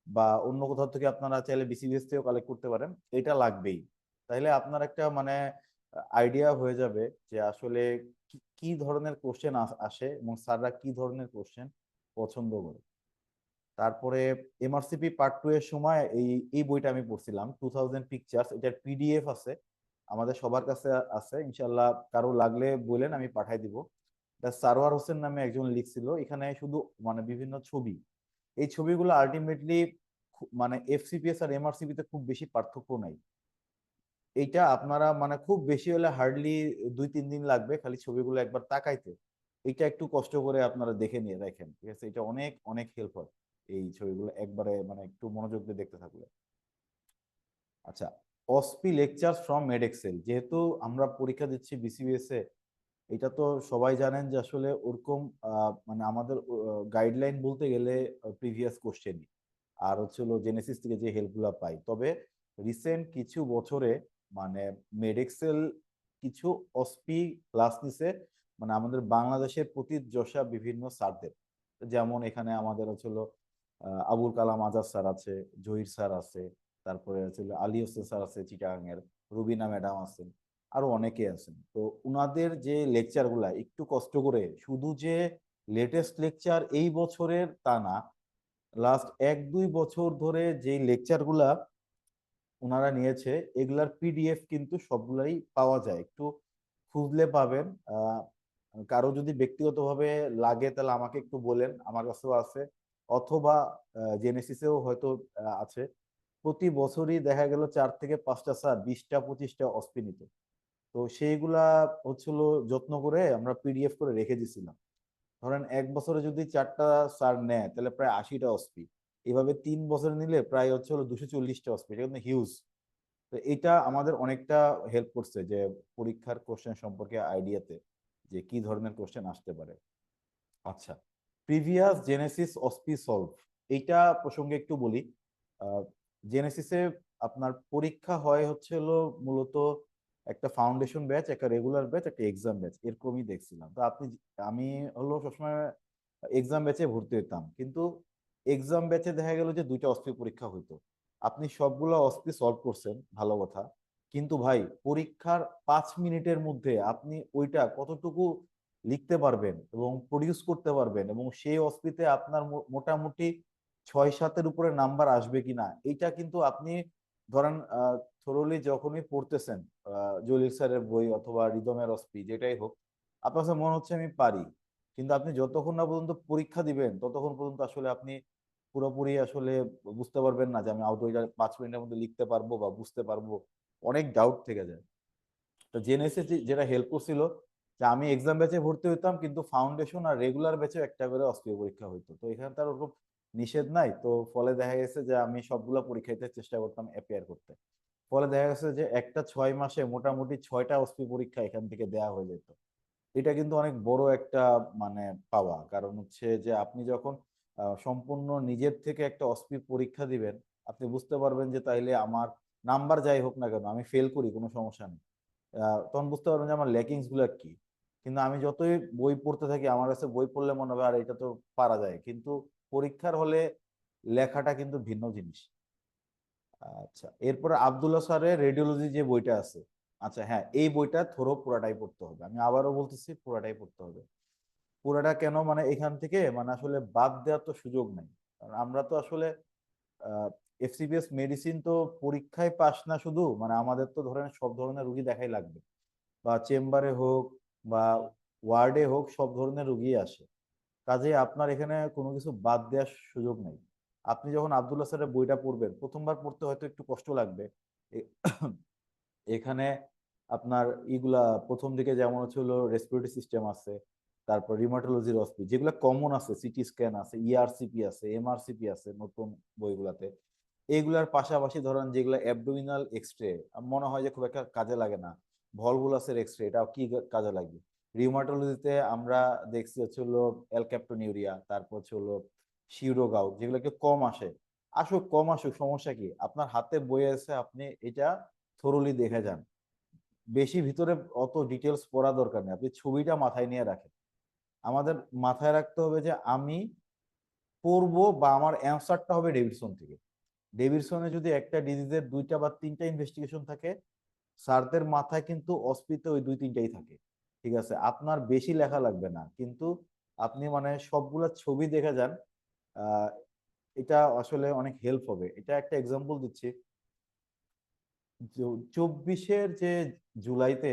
C: বা অন্য কোথাও থেকে আপনারা চাইলে বিসিবিএস থেকেও কালেক্ট করতে পারেন। এটা লাগবেই, তাইলে আপনার একটা মানে আইডিয়া হয়ে যাবে যে আসলে কি ধরনের কোশ্চেন আসে এবং স্যাররা কি ধরনের কোশ্চেন পছন্দ করে। তারপরে এমআরসিপি পার্ট 2 এর সময় এই এই বইটা আমি পড়ছিলাম 2000 পিকচার্স, এটার পিডিএফ আছে আমাদের সবার কাছে আছে, ইনশাল্লাহ কারো লাগলে বলেন আমি পাঠাই দিব। এটা সারোয়ার হোসেন নামে একজন লিখছিল, এখানে শুধু মানে বিভিন্ন ছবি, এই ছবিগুলো আলটিমেটলি মানে এফসিপিএস আর এমআরসিপি তে খুব বেশি পার্থক্য নাই। এইটা আপনারা মানে খুব বেশি হলে হার্ডলি 2-3 দিন লাগবে খালি ছবিগুলো একবার তাকাইতে। এটা একটু কষ্ট করে আপনারা দেখে নিয়ে দেখেন, ঠিক আছে? এটা অনেক অনেক হেল্প হয় এই ছবিগুলো একবারে মানে একটু মনোযোগ দিয়ে দেখতে থাকলে। আচ্ছা, অসপি লেকচার ফ্রম মেডএক্সেল, যেহেতু আমরা পরীক্ষা দিচ্ছি বিসিবিএস এ, এটা তো সবাই জানেন যে আসলে ওরকম মানে আমাদের গাইডলাইন বলতে গেলে প্রিভিয়াস কোশ্চেনই, আর হচ্ছে হলো জেনেসিস থেকে যে হেল্পগুলো পাই। তবে রিসেন্ট কিছু বছরে মানে মেডএক্সেল কিছু অসপি ক্লাস নিছে, মানে আমাদের বাংলাদেশের প্রতিযশা বিভিন্ন স্যারদের। যেমন এখানে আমাদের হচ্ছে হলো আবুল কালাম আজাদ স্যার আছে, জহির স্যার আছে, তারপরে হচ্ছে আলী হোসেন স্যার আছে চিটাগাং এর, রুবিনা ম্যাডাম আছেন, আরো অনেকে আছেন। তো উনাদের যে লেকচার গুলা একটু কষ্ট করে, শুধু যে লেটেস্ট লেকচার এই বছরের তা না, লাস্ট 1-2 বছর ধরে যে লেকচার গুলা ওনারা নিয়েছে, এগুলার পিডিএফ কিন্তু সবগুলাই পাওয়া যায়, একটু খুঁজলে পাবেন। কারো যদি ব্যক্তিগতভাবে লাগে তাহলে আমাকে একটু বলেন, আমার কাছেও আছে, অথবা জেনেসিসেও হয়তো আছে। প্রতি বছরই দেখা গেল 4 থেকে 5টা স্যার 20টা 25টা অসপি নিত। তো সেইগুলা হচ্ছিল যত্ন করে আমরা পিডিএফ করে রেখে দিছিলাম। ধরেন 1 বছরে যদি 4টা স্যার নেয় তাহলে প্রায় 80টা অসপি, এইভাবে 3 বছরে নিলে প্রায় হচ্ছে হলো 240টা অসপি, এটা কিন্তু হিউজ। তো এটা আমাদের অনেকটা হেল্প করছে যে পরীক্ষার কোশ্চেন সম্পর্কে আইডিয়াতে, যে কি ধরনের কোশ্চেন আসতে পারে। আচ্ছা, প্রিভিয়াস জেনেসিস অসপি সলভ, এইটা প্রসঙ্গে একটু বলি। জেনেসিসে আপনার পরীক্ষা হয় হচ্ছে হলো মূলত একটা ফাউন্ডেশন ব্যাচ, একটা রেগুলার ব্যাচ, একটা এক্সাম ব্যাচ, এরকমই দেখছিলাম। তো আমি হলো সবসময় এক্সাম ব্যাচে ভর্তি হইতাম, কিন্তু এক্সাম ব্যাচে দেখা গেল যে 2টা অসপি পরীক্ষা হইতো। আপনি সবগুলো অসপি সলভ করছেন, ভালো কথা, কিন্তু ভাই পরীক্ষার 5 মিনিটের মধ্যে আপনি ওইটা কতটুকু লিখতে পারবেন এবং প্রডিউস করতে পারবেন, এবং সেই অসপিতে আপনার মোটামুটি 6-7-এর উপরে নাম্বার আসবে কিনা, এইটা কিন্তু আপনি ধরেন থরলি যখনই পড়তেছেন জলিল স্যারের বই অথবা রিদমের অসপি যেটাই হোক, আপনার কাছে মনে হচ্ছে আমি পারি, কিন্তু আপনি যতক্ষণ না পর্যন্ত পরীক্ষা দিবেন ততক্ষণ পর্যন্ত আসলে আপনি পুরোপুরি আসলে বুঝতে পারবেন না যে আমি আউট 5 মিনিটের মধ্যে লিখতে পারবো বা বুঝতে পারবো, অনেক ডাউট থেকে যায়। তো জেনেসিস যেটা হেল্প করছিল, যে আমি এক্সাম ব্যাচে ভর্তি হইতাম, কিন্তু ফাউন্ডেশন আর রেগুলার ব্যাচে একটা করে অস্পিও পরীক্ষা হইতো। তো এখানে তার ওরকম নিষেধ নাই, তো ফলে দেখা গেছে যে আমি সবগুলো পরীক্ষাতে চেষ্টা করতাম অ্যাপিয়ার করতে। ফলে দেখা গেছে যে একটা 6 মাসে মোটামুটি 6টা অস্পি পরীক্ষা এখান থেকে দেওয়া হয়ে যেত। এটা কিন্তু অনেক বড় একটা মানে পাওয়া, কারণ হচ্ছে যে আপনি যখন সম্পূর্ণ নিজের থেকে একটা অস্পি পরীক্ষা দিবেন, আপনি বুঝতে পারবেন যে তাইলে আমার নাম্বার যাই হোক না কেন, আমি ফেল করি কোনো সমস্যা নেই, তখন বুঝতে পারবেন যে আমার ল্যাকিংস গুলো কি। কিন্তু আমি যতই বই পড়তে থাকি, আমার কাছে বই পড়লে মনে হবে আর এটা তো পারা যায়, কিন্তু পরীক্ষার হলে লেখাটা কিন্তু ভিন্ন জিনিস। আচ্ছা, এরপরে আব্দুল্লাহ স্যারের রেডিওলজি যে বইটা আছে, আচ্ছা হ্যাঁ, এই বইটা থোরো পুরাটাই পড়তে হবে, আমি আবারও বলতেছি পুরাটাই পড়তে হবে। পুরাটা কেন, মানে এখান থেকে মানে আসলে বাদ দেওয়ার তো সুযোগ নাই। কারণ আমরা তো আসলে এফসিপিএস মেডিসিন তো পরীক্ষায় পাস না শুধু, মানে আমাদের তো ধরেন সব ধরনের রুগী দেখাই লাগবে, বা চেম্বারে হোক বা ওয়ার্ডে হোক, সব ধরনের রুগী আসে। কাজেই আপনার এখানে কোনো কিছু বাদ দেওয়ার সুযোগ নেই। আপনি যখন আব্দুল্লাহ স্যারের বইটা পড়বেন, প্রথমবার পড়তে হয়তো একটু কষ্ট লাগবে। এ- এখানে আপনার ইগুলা প্রথম দিকে যেমন হচ্ছিল রেসপিরেটরি সিস্টেম আছে, তারপর রিমাটোলজির অস্পি যেগুলো কমন আছে, সিটি স্ক্যান আছে, ইআরসিপি আছে, এমআরসিপি আছে নতুন বইগুলাতে। এইগুলার পাশাপাশি ধরেন যেগুলো অ্যাবডোমিনাল এক্সরে মনে হয় যে খুব একটা কাজে লাগে না, ভলভুলাসের এক্সরে, এটাও কি কাজে লাগবে। রিউমাটোলজিতে আমরা দেখছি হচ্ছে হলো অ্যালক্যাপ্টোনিউরিয়া, তারপর হচ্ছে হলো শিউরোগাউট, যেগুলো একটু কম আসে। আসুক, কম আসুক, সমস্যা কি, আপনার হাতে বই আছে, আপনি এটা থরোলি দেখে যান। বেশি ভিতরে অত ডিটেলস পড়া দরকার নেই, আপনি ছবিটা মাথায় নিয়ে রাখেন। আমাদের মাথায় রাখতে হবে যে আমি পড়বো বা আমার অ্যান্সারটা হবে ডেভিডসন থেকে। ডেভিডসনে যদি একটা ডিজিজের 2টা বা 3টা ইনভেস্টিগেশন থাকে, স্যারদের মাথায় কিন্তু অস্পিতে ওই 2-3টাই থাকে। ঠিক আছে, আপনার বেশি লেখা লাগবে না, কিন্তু আপনি মানে সবগুলা ছবি দেখে যান। আহ, এটা আসলে অনেক হেল্প হবে। এটা একটা এক্সাম্পল দিচ্ছি। 24-এর যে জুলাইতে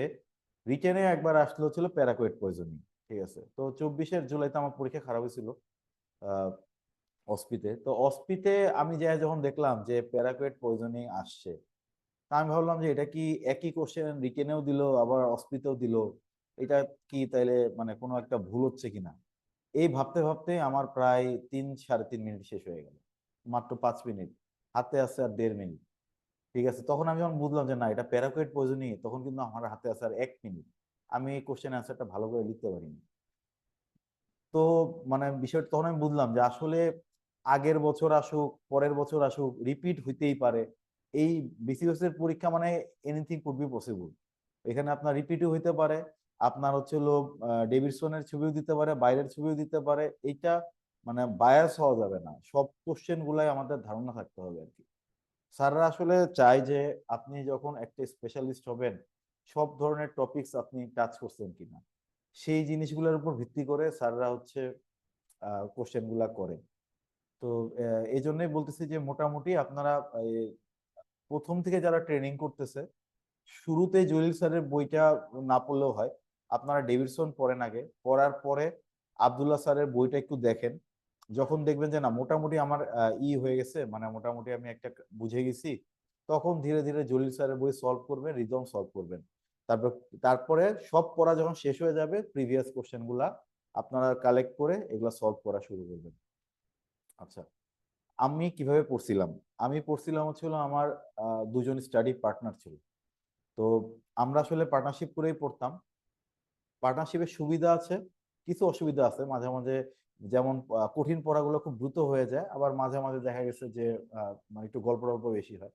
C: রিটেনে একবার আসলো ছিল প্যারাকোয়েট পয়জনিং। ঠিক আছে, তো 24-এর জুলাইতে আমার পরীক্ষা খারাপ হয়েছিল অস্পিতে। তো অস্পিতে আমি যাই যখন দেখলাম যে প্যারাকোয়েট পয়জনিং আসছে, তা আমি ভাবলাম যে এটা কি একই কোশ্চেন রিটেনেও দিল আবার অস্পিতেও দিল, এটা কি তাইলে মানে কোনো একটা ভুল হচ্ছে কিনা। এই ভাবতে ভাবতে আমার প্রায় 3-3.5 মিনিট শেষ হয়ে গেল, মাত্র 5 মিনিট, হাতে আছে আর 1.5 মিনিট। ঠিক আছে, তখন আমি যখন বুঝলাম যে না এটা প্যারাকোয়েট পয়জনিং, তখন কিন্তু আমার হাতে আছে আর 1 মিনিট, আমি এই কোশ্চেন অ্যান্সারটা ভালো করে লিখতে পারিনি। তো মানে বিষয়টা তখন আমি বুঝলাম যে আসলে আগের বছর আসুক, পরের বছর আসুক, রিপিট হইতেই পারে। এই বিসিএস এর পরীক্ষা মানে এনিথিং কুড বি পসিবল। এখানে আপনার রিপিটও হইতে পারে, আপনার হচ্ছে হলো ডেভিডসনের ছবিও দিতে পারে, বাইরের ছবিও দিতে পারে। এইটা মানে বায়াস হওয়া যাবে না, সব কোশ্চেন গুলাই আমাদের ধারণা থাকতে হবে আর কি। স্যাররা আসলে চায় যে আপনি যখন একটা স্পেশালিস্ট হবেন, সব ধরনের টপিকস আপনি টাচ করছেন কিনা, সেই জিনিসগুলোর উপর ভিত্তি করে স্যাররা হচ্ছে কোশ্চেন গুলা করে। তো এই জন্যই বলতেছি যে মোটামুটি আপনারা প্রথম থেকে যারা ট্রেনিং করতেছে, শুরুতে জলিল স্যারের বইটা না পড়লেও হয়, আপনারা ডেভিডসন পড়েন আগে, পড়ার পরে আব্দুল্লাহ স্যারের বইটা একটু দেখেন। যখন দেখবেন যে না মোটামুটি আমার হয়ে গেছে, মানে মোটামুটি আমি একটা বুঝে গেছি, তখন ধীরে ধীরে জলিল স্যারের বই সলভ করবেন, রিদম সলভ করবেন। তারপর তারপরে সব পড়া যখন শেষ হয়ে যাবে, প্রিভিয়াস কোশ্চেন গুলা আপনারা কালেক্ট করে এগুলা সলভ করা শুরু করবেন। আচ্ছা, আমি কিভাবে পড়ছিলাম, আমি পড়ছিলাম হচ্ছিল আমার দুজন স্টাডি পার্টনার ছিল। তো আমরা আসলে পার্টনারশিপ করেই পড়তাম। পার্টনারশিপের সুবিধা আছে, কিছু অসুবিধা আছে মাঝে মাঝে। যেমন কঠিন পড়াগুলো খুব দ্রুত হয়ে যায়, আবার মাঝে মাঝে দেখা গেছে যে মানে একটু গল্প টল্প বেশি হয়।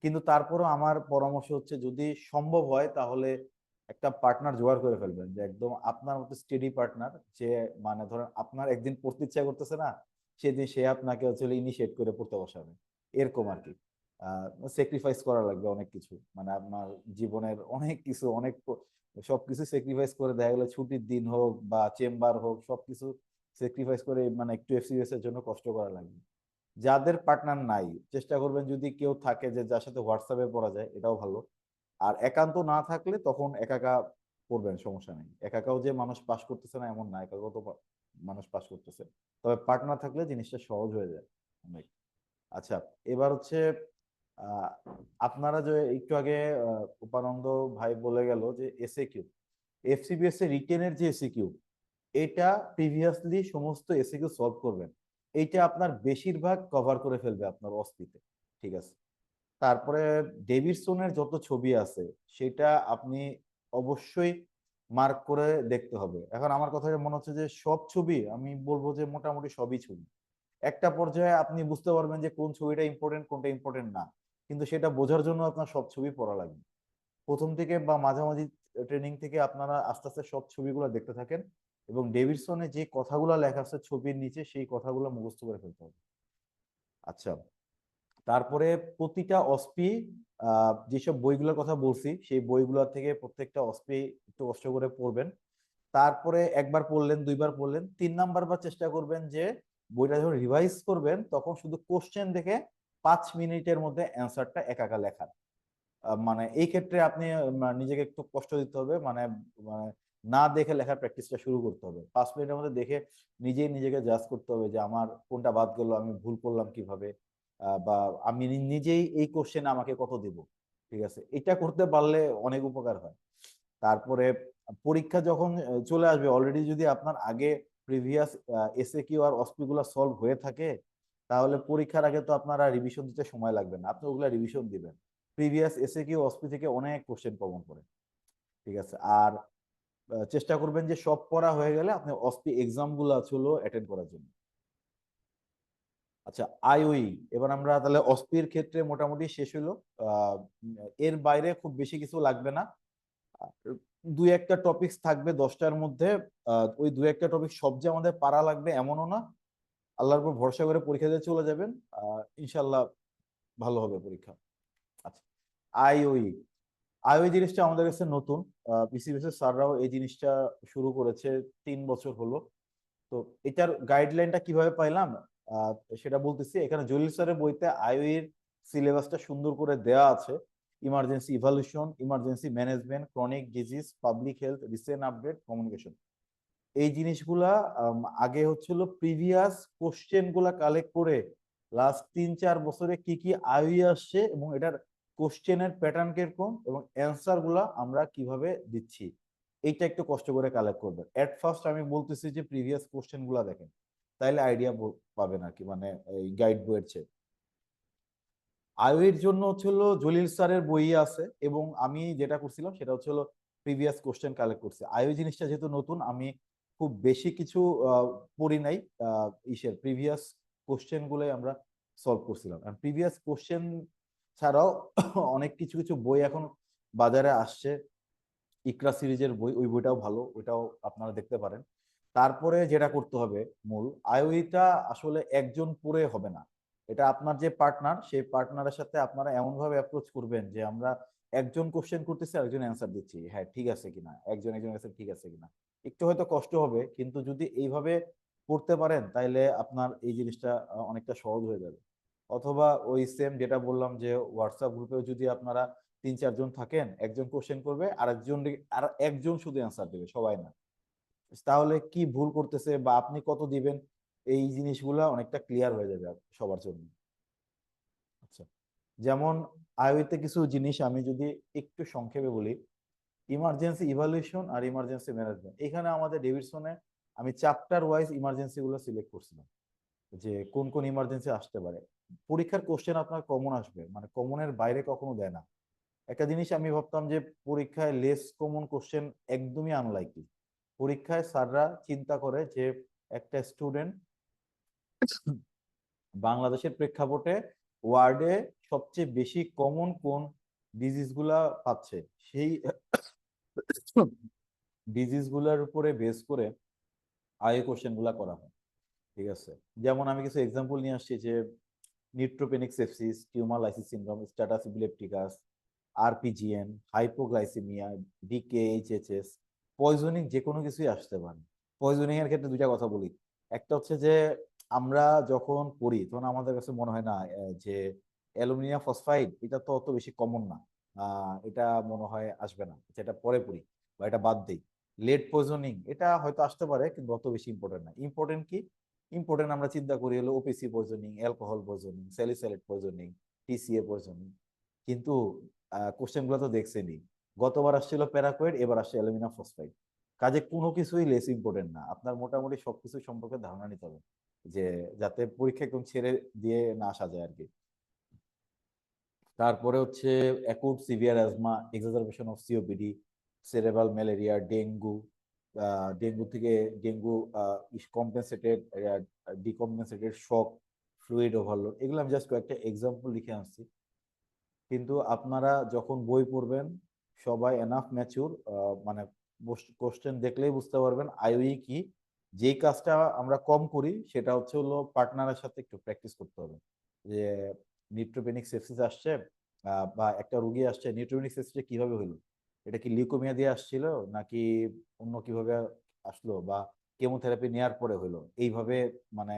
C: কিন্তু তারপরও আমার পরামর্শ হচ্ছে যদি সম্ভব হয় তাহলে একটা পার্টনার জোগাড় করে ফেলবেন, যে একদম আপনার মতো স্টেডি পার্টনার, যে মানে ধরেন আপনার একদিন পড়তে ইচ্ছা করতেছে না, সেদিন সে আপনাকে হচ্ছে ইনিশিয়েট করে পড়তে বসাবে, এরকম আর কি। স্যাক্রিফাইস করা লাগবে অনেক কিছু, মানে আপনার জীবনের অনেক কিছু, অনেক সবকিছু স্যাক্রিফাইস করে, দেখা গেলো ছুটির দিন হোক বা চেম্বার হোক, সবকিছু স্যাক্রিফাইস করে মানে একটু এফসিএস এর জন্য কষ্ট করা লাগবে। যাদের পার্টনার নাই, চেষ্টা করবেন যদি কেউ থাকে যে যার সাথে হোয়াটসঅ্যাপে পড়া যায়, এটাও ভালো। আর একান্ত না থাকলে তখন একাকা পড়বেন, সমস্যা নেই। একাকাও যে মানুষ পাস করতেছে না এমন না, একাকাও তো মানুষ পাস করতেছে। তবে পার্টনার থাকলে জিনিসটা সহজ হয়ে যায় অনেক। আচ্ছা, এবার হচ্ছে আহ আপনারা যে একটু আগে উপানন্দ ভাই বলে গেল যে এসএ কিউ, এফসিপিএস এর রিটেনের যে এসিকিউ, এটা প্রিভিয়াসলি সমস্ত এসিকিউ সলভ করবেন, এইটা আপনার বেশিরভাগ কভার করে ফেলবে আপনার অস্পিতে। ঠিক আছে, তারপরে ডেভিডসনের যত ছবি আছে সেটা আপনি অবশ্যই মার্ক করে দেখতে হবে। এখন আমার কথা মনে হচ্ছে যে সব ছবি, আমি বলবো যে মোটামুটি সবই ছবি। একটা পর্যায়ে আপনি বুঝতে পারবেন যে কোন ছবিটা ইম্পর্টেন্ট কোনটা ইম্পর্টেন্ট না, কিন্তু সেটা বোঝার জন্য আপনার সব ছবি পড়া লাগবে। প্রথম থেকে বা মাঝামাঝি ট্রেনিং থেকে আপনারা আস্তে আস্তে সব ছবিগুলো দেখতে থাকেন, এবং ডেভিডসনে যে কথাগুলো লেখা আছে ছবির নিচে সেই কথাগুলো মুখস্থ করে ফেলতে হবে। আচ্ছা, তারপরে প্রতিটা অস্পি, যেসব বইগুলোর কথা বলছি সেই বইগুলো থেকে প্রত্যেকটা অস্পি একটু কষ্ট করে পড়বেন। তারপরে একবার পড়লেন, দুইবার পড়লেন, 3 নাম্বার বার চেষ্টা করবেন যে বইটা যখন রিভাইজ করবেন তখন শুধু কোশ্চেন দেখে 5 মিনিটের মধ্যে অ্যান্সারটা একা একা লেখার। মানে এই ক্ষেত্রে আপনি নিজেকে একটু কষ্ট দিতে হবে, মানে মানে না দেখে লেখার প্র্যাকটিসটা শুরু করতে হবে। 5 মিনিটের মধ্যে দেখে নিজেই নিজেকে জাজ করতে হবে যে আমার কোনটা বাদ গেল, আমি ভুল করলাম কিভাবে, বা আমি নিজেই এই কোশ্চেনে আমাকে কত দিব। ঠিক আছে, এটা করতে পারলে অনেক উপকার হয়। তারপরে পরীক্ষা যখন চলে আসবে, অলরেডি যদি আপনার আগে প্রিভিয়াস এসএকিউ আর অসপি গুলা সলভ হয়ে থাকে, তাহলে পরীক্ষার আগে তো আপনারা রিভিশন দিতে সময় লাগবে না, আপনি ওগুলা রিভিশন দিবেন। প্রিভিয়াস এসএকিউ অসপি থেকে অনেক কোশ্চেন কমন করে। ঠিক আছে, আর চেষ্টা করবেন যে সব পড়া হয়ে গেলে আপনি অসপি এক্সাম গুলো ছিল অ্যাটেন্ড করার জন্য। আচ্ছা, আইওই, এবার আমরা তাহলে অসপির ক্ষেত্রে মোটামুটি শেষ হলো। আহ, এর বাইরে খুব বেশি কিছু লাগবে না। আর দুই একটা টপিকস থাকবে 10টার মধ্যে। ওই দুই একটা টপিক সব যে আমাদের পারা লাগবে এমনও না। আল্লাহর উপর ভরসা করে পরীক্ষা দিয়ে চলে যাবেন, ইনশাল্লাহ ভালো হবে পরীক্ষা। আচ্ছা, আইওই, আইওই জিনিসটা আমাদের কাছে নতুন। পিসিবিএস এর স্যাররাও এই জিনিসটা শুরু করেছে, 3 বছর হলো। তো এটার গাইডলাইনটা কিভাবে পাইলাম আহ, সেটা বলতেছি। এখানে জলিল স্যারের বইতে আইওই এর সিলেবাসটা সুন্দর করে দেয়া আছে। Emergency evolution, emergency management, chronic disease, public health, recent update, communication, এই জিনিসগুলা আগে হচ্ছিল প্রিভিয়াস কোশ্চেন গুলা কালেক্ট করে লাস্ট 3-4 বছরে কি কি আইওই আসছে এবং এটার কোশ্চেনের প্যাটার্ন কিরকম এবং অ্যান্সার গুলা আমরা কিভাবে দিচ্ছি, এইটা একটু কষ্ট করে কালেক্ট করবেন। এট ফার্স্ট আমি বলতেছি যে প্রিভিয়াস কোশ্চেন গুলা দেখেন, তাইলে আইডিয়া পাবেন আর কি, মানে এই গাইড বইয়ের চেয়ে। আইওর জন্য হচ্ছিল জলিল স্যারের বই আছে, এবং আমি যেটা করছিলাম সেটা হচ্ছিল প্রিভিয়াস কোশ্চেন কালেক্ট করছি। আইও জিনিসটা যেহেতু নতুন, আমি খুব বেশি কিছু পড়ি নাই। ইসের প্রিভিয়াস কোশ্চেন গুলোই আমরা সলভ করছিলাম। প্রিভিয়াস কোশ্চেন ছাড়াও অনেক কিছু কিছু বই এখন বাজারে আসছে। ইকরা সিরিজের বই, ওই বইটাও ভালো, ওইটাও আপনারা দেখতে পারেন। তারপরে যেটা করতে হবে মূল, আইওইটা আসলে একজন পড়ে হবে না। এটা আপনার যে পার্টনার, সেই পার্টনারের সাথে আপনারা এমন ভাবে অ্যাপ্রোচ করবেন যে আমরা একজন কোশ্চেন করতেছি আরেকজন অ্যান্সার দিচ্ছি, হ্যাঁ ঠিক আছে কিনা, একজন একজন কাছে ঠিক আছে কিনা। একটু হয়তো কষ্ট হবে, কিন্তু যদি এইভাবে করতে পারেন তাহলে আপনার এই জিনিসটা অনেকটা সহজ হয়ে যাবে। অথবা ওই সেম যেটা বললাম যে হোয়াটসঅ্যাপ গ্রুপেও যদি আপনারা 3-4 জন থাকেন, একজন কোশ্চেন করবে আর একজন শুধু অ্যান্সার দেবে, সবাই না। তাহলে কি ভুল করতেছে বা আপনি কত দিবেন, এই জিনিসগুলা অনেকটা ক্লিয়ার হয়ে যাবে সবার জন্য। আচ্ছা, যেমন আইওতে কিছু জিনিস আমি যদি একটু সংক্ষেপে বলি, ইমার্জেন্সি ইভালুয়েশন আর ইমার্জেন্সি ম্যানেজমেন্ট, এখানে আমাদের ডেভিডসনে আমি চ্যাপ্টার ওয়াইজ ইমার্জেন্সি গুলো সিলেক্ট করছিলাম যে কোন কোন ইমার্জেন্সি আসতে পারে। পরীক্ষার কোশ্চেন আপনার কমন আসবে, মানে কমনের বাইরে কখনো দেয় না। একটা জিনিস আমি ভাবতাম যে পরীক্ষায় লেস কমন কোশ্চেন একদমই আনলাইকলি। পরীক্ষায় স্যাররা চিন্তা করে যে একটা স্টুডেন্ট বাংলাদেশের প্রেক্ষাপটে ওয়ার্ডে সবচেয়ে বেশি কমন কোন ডিজিজ গুলা পাচ্ছে, সেই ডিজিজ গুলার উপরে বেস করে আইএ কোশ্চেন গুলা করা হয়। ঠিক আছে, যেমন আমি কিছু এক্সাম্পল নিয়ে আসছি যে neutropenic sepsis, tumour lysis syndrome, status epilepticus, RPGN, hypoglycaemia, DKHHS, poisoning, যে কোনো কিছুই আসতে পারে। পয়জনিং এর ক্ষেত্রে দুইটা কথা বলি। একটা হচ্ছে যে আমরা যখন পড়ি তখন আমাদের কাছে মনে হয় না যে অ্যালুমিনিয়াম ফসফাইড এটা তো অত বেশি কমন না, এটা মনে হয় আসবে না, যেটা পরে পড়ি বা এটা বাদ দেই। লেড পয়জনিং এটা হয়তো আসতে পারে কিন্তু অত বেশি ইম্পর্টেন্ট না। ইম্পর্টেন্ট কি? ইম্পর্টেন্ট আমরা চিন্তা করি হলো OPC poisoning, alcohol poisoning, salicylate poisoning, TCA poisoning. কিন্তু কোশ্চেন গুলো তো দেখছেনই গতবার আসছিল প্যারাকোয়েড, এবার আসছে অ্যালুমিনিয়াম ফসফাইড। কাজে কোনো কিছুই লেস ইম্পর্টেন্ট না, আপনার মোটামুটি সবকিছু সম্পর্কে ধারণা নিতে হবে, যে যাতে পরীক্ষা একদম ছেড়ে দিয়ে না আসা যায় আর কি। তারপরে হচ্ছে acute severe asthma, exacerbation of COPD, cerebral malaria, dengue, dengue থেকে dengue compensated, decompensated shock, fluid overload, এগুলো আমি জাস্ট কয়েকটা এক্সাম্পল লিখে আনছি। কিন্তু আপনারা যখন বই পড়বেন সবাই এনাফ ম্যাচিউর, মানে কোশ্চেন দেখলেই বুঝতে পারবেন আইওই কি। যেই কাজটা আমরা কম করি সেটা হচ্ছে হলো পার্টনারের সাথে একটু প্র্যাকটিস করতে হবে, যে নিউট্রোপেনিক সেপসিস আসছে, বা একটা রোগী আসছে, নিউট্রোপেনিক সেপসিস কিভাবে হলো, এটা কি লিউকোমিয়া দিয়ে আসছিল নাকি অন্য কিভাবে আসলো, বা কেমোথেরাপি নেওয়ার পরে হলো, এইভাবে মানে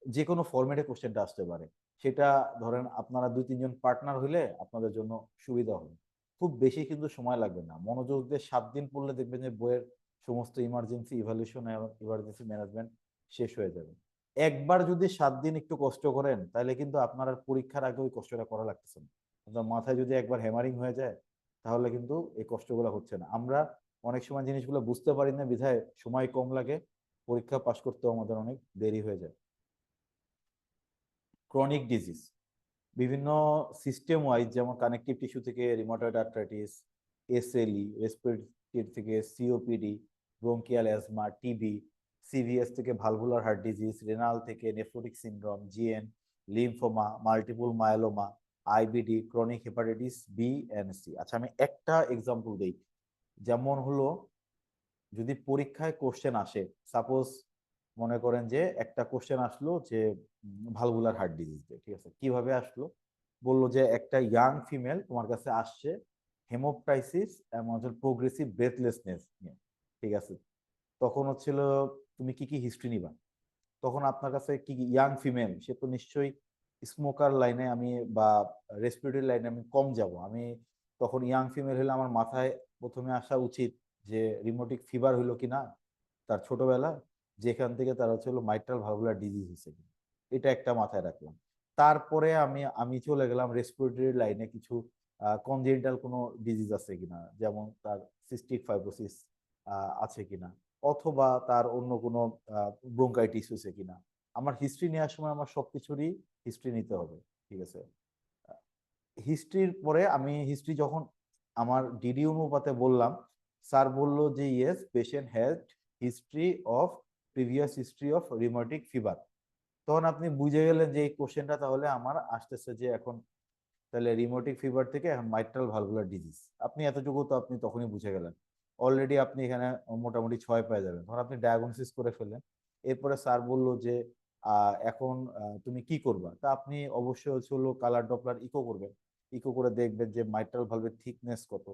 C: যে কোনো ফরম্যাটে কোশ্চেনটা আসতে পারে। সেটা ধরেন আপনারা 2-3 জন পার্টনার হইলে আপনাদের জন্য সুবিধা হবে। খুব বেশি কিন্তু সময় লাগবে না, মনোযোগ দিয়ে 7 দিন পড়লে দেখবেন যে বইয়ের সমস্ত ইমার্জেন্সি ইভ্যালুয়েশন এবং ইমার্জেন্সি ম্যানেজমেন্ট শেষ হয়ে যাবে। একবার যদি 7 দিন একটু কষ্ট করেন তাহলে কিন্তু আপনার আর পরীক্ষার আগে ওই কষ্টটা করা লাগতেছে না। আপনার মাথায় যদি একবার হ্যামারিং হয়ে যায় তাহলে কিন্তু এই কষ্টগুলো হচ্ছে না। আমরা অনেক সময় জিনিসগুলো বুঝতে পারি না বিধায় সময় কম লাগে, পরীক্ষা পাশ করতেও আমাদের অনেক দেরি হয়ে যায়। ক্রনিক ডিজিজ বিভিন্ন সিস্টেম ওয়াইজ, যেমন কানেকটিভ টিস্যু থেকে রিউমাটয়েড আর্থ্রাইটিস, এসএলই, রেসপিরেটরি থেকে COPD, bronchial asthma, TB, CVS থেকে ভালভুলার হার্ট ডিজিজ, রেনাল থেকে nephrotic syndrome, GN, lymphoma, multiple myeloma, IBD, chronic hepatitis B and C. আচ্ছা আমি একটা example দেই, যেমন হলো যদি পরীক্ষায় কোশ্চেন আসে, সাপোজ মনে করেন যে একটা কোশ্চেন আসলো যে ভালভুলার হার্ট ডিজিজ, ঠিক আছে, কিভাবে আসলো, বললো যে একটা ইয়াং ফিমেল তোমার কাছে আসছে হেমোপ্টাইসিস এবং প্রোগ্রেসিভ ব্রেথলেসনেস নিয়ে, ঠিক আছে। তখন হচ্ছিল তুমি কি কি হিস্ট্রি নিবা, তখন আপনার কাছে কি কি, ইয়াং ফিমেল সে তো নিশ্চয়ই স্মোকার লাইনে আমি বা রেসপিরেটরি লাইনে আমি কম যাব, আমি তখন ইয়াং ফিমেল হলে আমার মাথায় প্রথমে আসা উচিত যে রিমোটিক ফিভার হইলো কিনা তার ছোটবেলা, যেখান থেকে তার হচ্ছে হলো মাইট্রাল ভালভুলার ডিজিজ হয়েছে কিনা, এটা একটা মাথায় রাখলাম। তারপরে আমি আমি চলে গেলাম রেসপিরেটরি লাইনে, কিছু কনজেনিটাল কোনো ডিজিজ আছে কিনা, যেমন তার সিস্টিক ফাইব্রোসিস আছে কিনা, অথবা তার অন্য কোনো ব্রোঙ্কাইটিস হয়েছে কিনা। আমার হিস্ট্রি নেওয়ার সময় আমার সবকিছুরই হিস্ট্রি নিতে হবে, ঠিক আছে। হিস্ট্রির পরে আমি হিস্ট্রি যখন আমার ডিডি অনুপাতে বললাম, স্যার বলল যে yes patient has history of previous history of rheumatic fever. তখন আপনি বুঝে গেলেন যে এই কোশ্চেনটা তাহলে আমার আসতেছে যে এখন তাহলে রিউমাটিক ফিভার থেকে এখন মাইট্রাল ভালভুলার ডিজিজ। আপনি এতটুকু তো আপনি তখনই বুঝে গেলেন, অলরেডি আপনি এখানে মোটামুটি 6 পেয়ে যাবেন। তখন আপনি ডায়াগনোসিস করে ফেললেন। এরপরে স্যার বললো যে এখন তুমি কি করবা, তা আপনি অবশ্যই হচ্ছে হলো কালার ডপলার ইকো করবেন। ইকো করে দেখবেন যে মাইট্রাল ভালভের থিকনেস কত।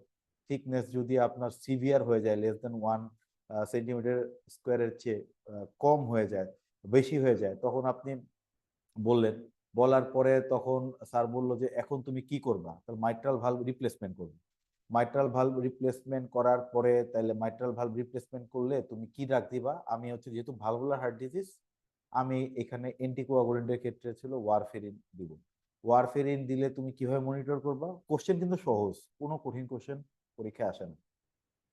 C: থিকনেস যদি আপনার সিভিয়ার হয়ে যায়, লেস দেন 1 সেন্টিমিটার স্কোয়ারের চেয়ে কম হয়ে যায়, বেশি হয়ে যায়, তখন আপনি বললেন। বলার পরে তখন স্যার বলল যে এখন তুমি কি করবা, তাহলে মাইট্রাল ভালভ রিপ্লেসমেন্ট করবে। মাইট্রাল ভালভ রিপ্লেসমেন্ট করার পরে তাহলে মাইট্রাল ভালভ রিপ্লেসমেন্ট করলে তুমি কি ড্রাগ দিবা, আমি হচ্ছে যেহেতু ভালভুলার হার্ট ডিজিজ আমি এখানে অ্যান্টিকোয়াগুলেন্টের ক্ষেত্রে ছিল ওয়ারফেরিন দিব। ওয়ারফেরিন দিলে তুমি কিভাবে মনিটর করবা, কোশ্চেন কিন্তু সহজ, কোনো কঠিন কোশ্চেন পরীক্ষায় আসে না।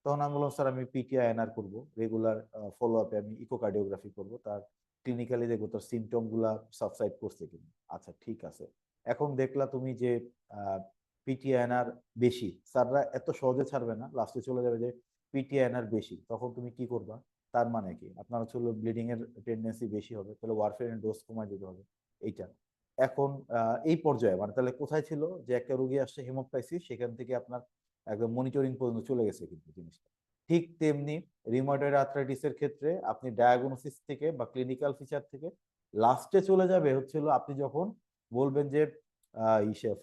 C: তখন আমি বললাম স্যার আমি পিটিআইএনআর করবো, রেগুলার ফলো আপে আমি ইকোকার্ডিওগ্রাফি করবো, তার ক্লিনিক্যালি দেখবো তার সিমটম গুলা সাবসাইড করছে কিনা। আচ্ছা ঠিক আছে, এখন দেখলা তুমি যে পিটিআইএনআর বেশি, স্যাররা এত সহজে ছাড়বে না, লাস্টে চলে যাবে যে পিটিআইএনআর বেশি, তখন তুমি কি করবা, তার মানে কি আপনার হচ্ছে ব্লিডিং এর টেন্ডেন্সি বেশি হবে, তাহলে ওয়ারফেরিন ডোজ কমায় দিতে হবে। এইটা এখন এই পর্যায়ে মানে তাহলে কোথায় ছিল যে একটা রোগী আসছে হেমোপ্টাইসিস, সেখান থেকে আপনার একদম মনিটরিং পর্যন্ত চলে গেছে কিন্তু জিনিসটা। ঠিক তেমনি রিউমাটয়েড আর্থ্রাইটিসের ক্ষেত্রে আপনি ডায়াগনোসিস থেকে বা ক্লিনিক্যাল ফিচার থেকে লাস্টে চলে যাবে হচ্ছে হলো আপনি যখন বলবেন যে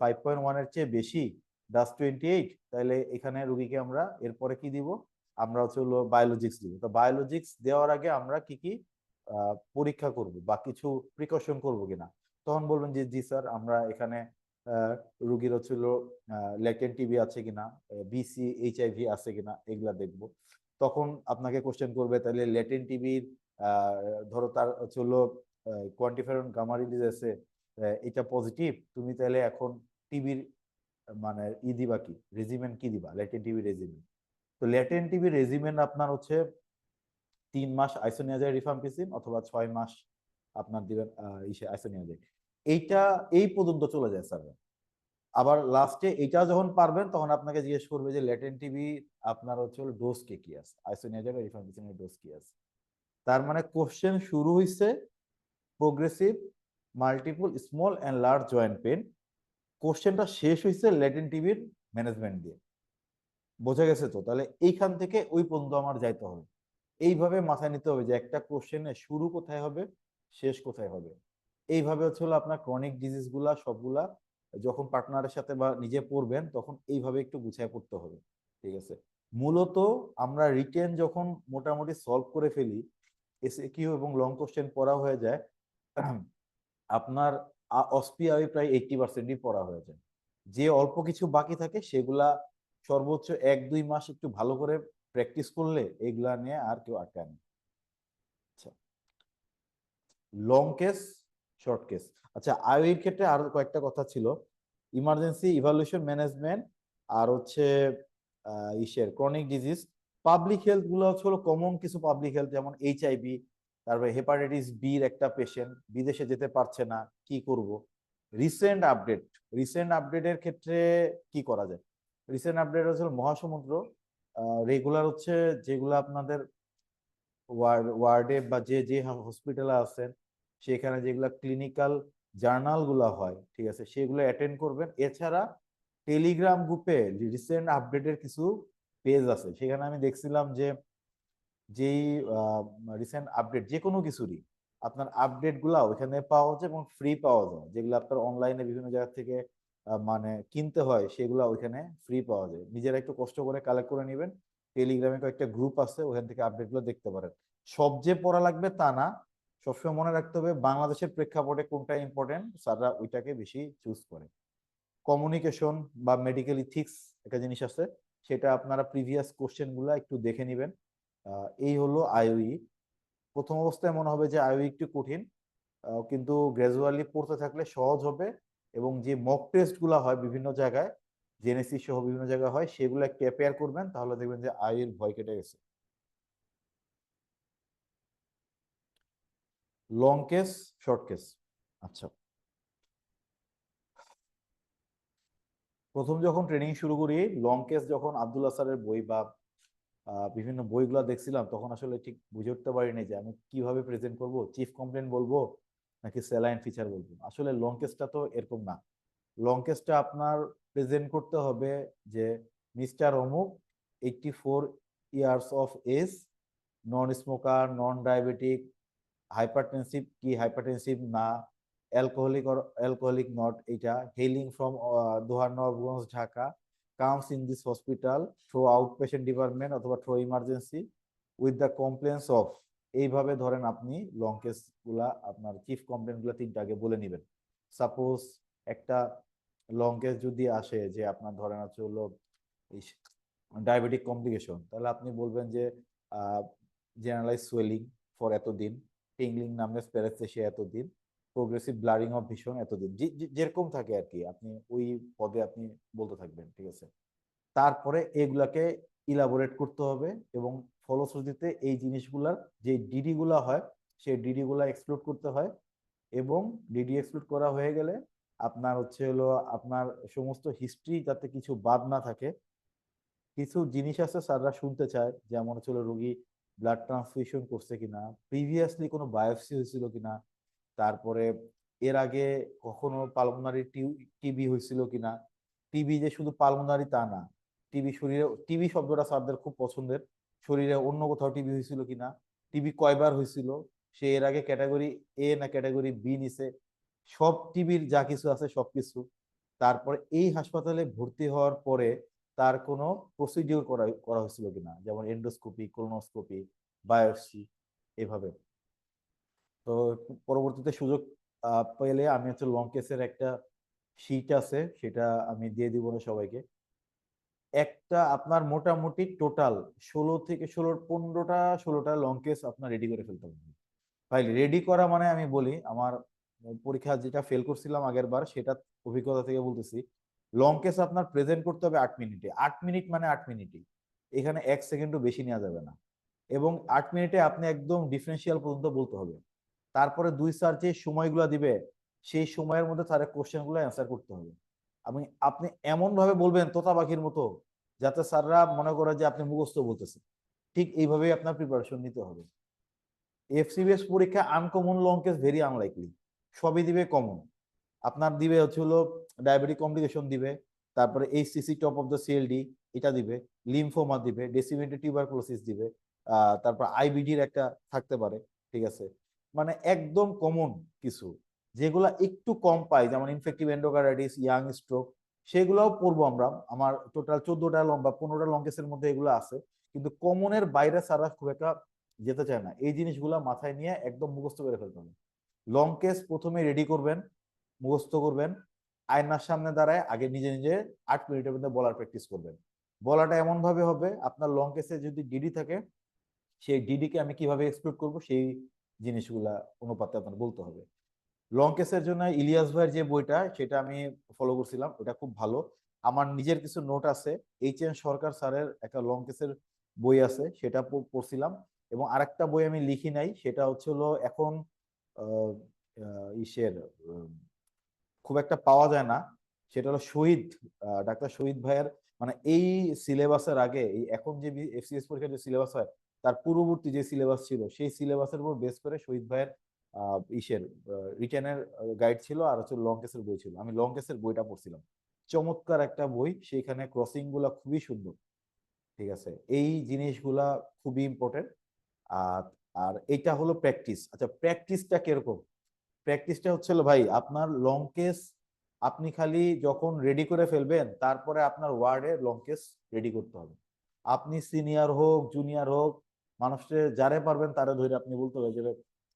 C: 5.1 এর চেয়ে বেশি, +28, তাহলে এখানে রোগীকে আমরা এরপরে কি দিব, আমরা হচ্ছে হলো বায়োলজিক্স দিব। তো বায়োলজিক্স দেওয়ার আগে আমরা কি কি পরীক্ষা করব বা কিছু প্রিকশন করব কিনা, তখন বলবেন যে জি স্যার আমরা এখানে রুগীর হচ্ছিল ল্যাটেন্ট টিবি আছে কিনা, বিসি এইচআইভি আছে কিনা, এগুলা দেখবো। তখন আপনাকে কোশ্চেন করবে তাহলে ল্যাটেন্ট টিবির ধরো তার হচ্ছিল কোয়ান্টিফায়ার গামা রিলিজ আছে, এটা পজিটিভ, তুমি তাহলে এখন টিবির মানে দিবা কি রেজিমেন্ট কি দিবা, ল্যাটেন্ট টিবি রেজিমেন্ট। তো ল্যাটেন্ট টিবি রেজিমেন্ট আপনার হচ্ছে 3 মাস আইসোনিয়াজাইড রিফাম্পিসিন অথবা 6 মাস আপনার দিবেন আইসোনিয়াজাইড। এইটা এই পর্যন্ত চলে যায় স্যার। আবার লাস্টে এটা যখন পারবেন তখন আপনাকে জিজ্ঞেস করবে যে ল্যাটেন্ট টিবি আপনার হচ্ছে ডোজ কি আছে, আইসোনিয়াজাইড আর রিফাম্পিসিনের ডোজ কি আছে। তার মানে কোশ্চেন শুরু হইছে progressive multiple small and large joint pain, কোশ্চেনটা শেষ হইছে ল্যাটেন্ট টিবির ম্যানেজমেন্ট দিয়ে। বোঝা গেছে তো? তাহলে এইখান থেকে ওই পর্যন্ত আমার যাইতে হবে। এইভাবে মাথায় নিতে হবে যে একটা কোশ্চেনের শুরু কোথায় হবে, শেষ কোথায় হবে। এইভাবে হচ্ছে হলো আপনার ক্রনিক ডিজিজ গুলা সবগুলা যখন পার্টনারের সাথে বা নিজে পড়বেন তখন এইভাবে একটু গুছায় পড়তে হবে। ঠিক আছে? মূলত আমরা রিটেন যখন মোটামুটি সলভ করে ফেলি, এসএকিউ এবং লং কোশ্চেন পড়া হয়ে যায়, আপনার অসপিআই প্রায় 80%ই পড়া হয়ে যায়। যে অল্প কিছু বাকি থাকে সেগুলা সর্বোচ্চ 1-2 মাস একটু ভালো করে প্র্যাকটিস করলে এগুলা নিয়ে আর কেউ আটকায় না। আচ্ছা, লং কেস, শর্ট কেস। আচ্ছা, আইওর ক্ষেত্রে আরো কয়েকটা কথা ছিল, ইমার্জেন্সি ইভালুয়েশন ম্যানেজমেন্ট আর হচ্ছে ক্রনিক ডিজিজ। পাবলিক হেলথ গুলো হচ্ছে কমন কিছু পাবলিক হেলথ, যেমন এইচআইভি, তারপরে হেপাটাইটিস বির একটা পেশেন্ট বিদেশে যেতে পারছে না, কি করব। রিসেন্ট আপডেটের ক্ষেত্রে কি করা যায়? রিসেন্ট আপডেট হচ্ছে মহাসমুদ্র রেগুলার হচ্ছে যেগুলো আপনাদের ওয়ার্ডে বা যে যে হসপিটালে আছেন সেখানে যেগুলো ক্লিনিক্যাল জার্নাল গুলা হয়, ঠিক আছে, সেগুলো অ্যাটেন্ড করবেন। এছাড়া টেলিগ্রাম গ্রুপে রিসেন্ট আপডেটের কিছু পেজ আছে, সেখানে আমি দেখছিলাম যে যেই রিসেন্ট আপডেট যে কোনো কিছুরই আপনার আপডেট গুলা ওইখানে পাওয়া যায় এবং ফ্রি পাওয়া যায়। যেগুলো আপনার অনলাইনে বিভিন্ন জায়গা থেকে মানে কিনতে হয় সেগুলো ওইখানে ফ্রি পাওয়া যায়। নিজেরা একটু কষ্ট করে কালেক্ট করে নেবেন। টেলিগ্রামে কয়েকটা গ্রুপ আছে, ওখান থেকে আপডেট গুলো দেখতে পারেন। সব যে পড়া লাগবে তা না, সবসময় মনে রাখতে হবে বাংলাদেশের প্রেক্ষাপটে কোনটা ইম্পর্টেন্ট, স্যাররা ওইটাকে বেশি চুজ করে। কমিউনিকেশন বা মেডিকেল ইথিক্স একটা জিনিস আছে, সেটা আপনারা প্রিভিয়াস কোশ্চেন গুলা একটু দেখে নেবেন। এই হলো আইওই। প্রথম অবস্থায় মনে হবে যে আইওই একটু কঠিন, কিন্তু গ্র্যাজুয়ালি পড়তে থাকলে সহজ হবে। এবং যে মক টেস্ট গুলা হয় বিভিন্ন জায়গায়, জেনেসিস সহ বিভিন্ন জায়গায় হয়, সেগুলো একটু অ্যাপেয়ার করবেন, তাহলে দেখবেন যে আইওর ভয় কেটে গেছে। Long case, short case. আচ্ছা, প্রথম যখন ট্রেনিং শুরু করি লং কেস, যখন আব্দুল্লাহ স্যারের বই বা বিভিন্ন বইগুলা দেখছিলাম, তখন আসলে ঠিক বুঝে উঠতে পারিনি যে আমি কিভাবে প্রেজেন্ট করব, চিফ কমপ্লেন বলবো নাকি স্যালাইন ফিচার বলবো। আসলে লং কেসটা তো এরকম না। লং কেসটা আপনার প্রেজেন্ট করতে হবে যে মিস্টার অমুক, 84 years of age, non smoker, non diabetic, hypertensive কি হাইপারটেনসিভ না, অ্যালকোহলিক অর অ্যালকোহলিক নট, এটা hailing from Dohar Nawabganj Dhaka, comes in this hospital through out patient department অথবা through emergency with the complaints of. এইভাবে ধরেন আপনি লং কেস গুলা আপনার chief complain গুলা 3টা আগে বলে নেবেন। সাপোজ একটা লং কেস যদি আসে যে আপনার ধরেন হচ্ছে হলো ডায়াবেটিক কমপ্লিকেশন, তাহলে আপনি বলবেন যে জেনারেলাইজ সোয়েলিং ফর এতদিন, টিংলিং নামনেস প্যারাস্থেসিয়া এতদিন, প্রোগ্রেসিভ ব্লারিং অফ ভিশন এতদিন, যেরকম থাকে আর কি, আপনি ওই পদে আপনি বলতে থাকবেন। ঠিক আছে? তারপরে এগুলাকে ইলাবোরেট করতে হবে এবং ফলশ্রুতিতে এই জিনিসগুলার যে ডিডি গুলা হয় সেই ডিডি গুলা এক্সক্লুড করতে হয়। এবং ডিডি এক্সক্লুড করা হয়ে গেলে আপনার হচ্ছে হলো আপনার সমস্ত হিস্ট্রি যাতে কিছু বাদ না থাকে। কিছু জিনিস আছে স্যাররা শুনতে চায়, যেমন হচ্ছে রোগী ব্লাড ট্রান্সফিউশন করছে কিনা, প্রিভিয়াসলি কোনো বায়োপসি হয়েছিল কিনা, তারপরে এর আগে কখনো পালমোনারি টিবি হয়েছিল কিনা। টিবি যে শুধু পালমোনারি তা না, টিবি শরীরে, টিবি শব্দটা স্যারদের খুব পছন্দের, শরীরে অন্য কোথাও টিবি হয়েছিল কিনা, টিবি কয়বার হয়েছিল, সে এর আগে ক্যাটাগরি এ না ক্যাটাগরি বি নিছে, সব টিবির যা কিছু আছে সবকিছু। তারপরে এই হাসপাতালে ভর্তি হওয়ার পরে তার কোনো প্রসিডিউর করা করা হয়েছিল কিনা, যেমন এন্ডোস্কোপি, কোলোনোস্কোপি, বায়োপসি, এভাবে। তো পরবর্তীতে সুযোগ পেলে আমি হচ্ছে লং কেসের একটা শীট আছে, সেটা আমি দিয়ে দিব না সবাইকে। একটা আপনার মোটামুটি টোটাল 15টা লং কেস আপনার রেডি করে ফেলতে হবে। ভাই রেডি করা মানে আমি বলি, আমার পরীক্ষা যেটা ফেল করছিলাম আগের বার, সেটা অভিজ্ঞতা থেকে বলতেছি। লং কেস আপনার প্রেজেন্ট করতে হবে 8 মিনিটে, 8 মিনিট মানে 8 মিনিটই, এখানে 1 সেকেন্ডও বেশি নেওয়া যাবে না। এবং 8 মিনিটে আপনি একদম ডিফারেন্সিয়াল পর্যন্ত বলতে হবে। তারপরে 2 স্যার যে সময়গুলো দিবে সেই সময়ের মধ্যে তার কোশ্চেন গুলো অ্যান্সার করতে হবে। আমি আপনি এমন ভাবে বলবেন তোতা পাখির মতো, যাতে স্যাররা মনে করে যে আপনি মুখস্থ বলতেছেন। ঠিক এইভাবেই আপনার প্রিপারেশন নিতে হবে। এফসিবিএস পরীক্ষা uncommon long case very unlikely, সবই দিবে কমন। আপনার দিবে হচ্ছে হলো ডায়াবেটিক কমপ্লিকেশন দিবে, তারপরে HCC top of the CLD এটা দিবে, লিমফোমা দিবে, ডেসিমেটেড টিউবারকুলোসিস দিবে, তারপর আইবিডির একটা থাকতে পারে, ঠিক আছে। মানে একদম কমন কিছু, যেগুলা একটু কম পাই, যেমন ইনফেক্টিভ এন্ডোকার্ডাইটিস, ইয়াং স্ট্রোক, সেগুলোও পড়বো আমরা। আমার টোটাল 14টা লম্বা 15টা লং কেসের মধ্যে এগুলো আছে, কিন্তু কমনের বাইরে সারা খুব একটা যেতে চায় না। এই জিনিসগুলা মাথায় নিয়ে একদম মুখস্থ করে ফেলতে হবে। লং কেস প্রথমে রেডি করবেন, মুখস্থ করবেন, আয়নার সামনে দাঁড়ায় আগে নিজে নিজে 8 মিনিটের মধ্যে বলার প্র্যাকটিস করবেন। বলাটা এমন ভাবে হবে, আপনার লং কেসে যদি ডিডি থাকে, সেই ডিডিকে আমি কিভাবে এক্সপ্লোর করব সেই জিনিসগুলা অনুপাতে আপনার বলতে হবে। লং কেসের জন্য ইলিয়াস ভাইয়ের যে বইটা সেটা আমি ফলো করছিলাম, ওটা খুব ভালো। আমার নিজের কিছু নোট আছে, এইচ.এন. সরকার স্যারের একটা লং কেসের বই আছে, সেটা পড়ছিলাম। এবং আরেকটা বই আমি লিখি নাই, সেটা হচ্ছে হলো এখন আহ, ইসের খুব একটা পাওয়া যায় না, সেটা হলো শহীদ, ডাক্তার শহীদ ভাইয়ের, মানে এই সিলেবাসের আগে এই এখন যে এফসিএস পরীক্ষার যে সিলেবাস হয় তার পূর্ববর্তী যে সিলেবাস ছিল সেই সিলেবাসের উপর বেস করে শহীদ ভাইয়ের ইসের রিটেনের গাইড ছিল, আর হচ্ছে লং কেসের বই ছিল। আমি লং কেসের বইটা পড়ছিলাম, চমৎকার একটা বই, সেইখানে ক্রসিং গুলা খুবই সুন্দর, ঠিক আছে। এই জিনিসগুলা খুবই ইম্পর্টেন্ট। আর আর এটা হলো প্র্যাকটিস। আচ্ছা, প্র্যাকটিসটা কিরকম? প্র্যাকটিসটা হচ্ছে ভাই, আপনার লং কেস আপনি খালি যখন রেডি করে ফেলবেন, তারপরে আপনার ওয়ার্ডে লং কেস রেডি করতে হবে। আপনি সিনিয়র হোক জুনিয়র হোক, মানুষকে যারে পারবেন তারে ধরে আপনি বলতে হবে যে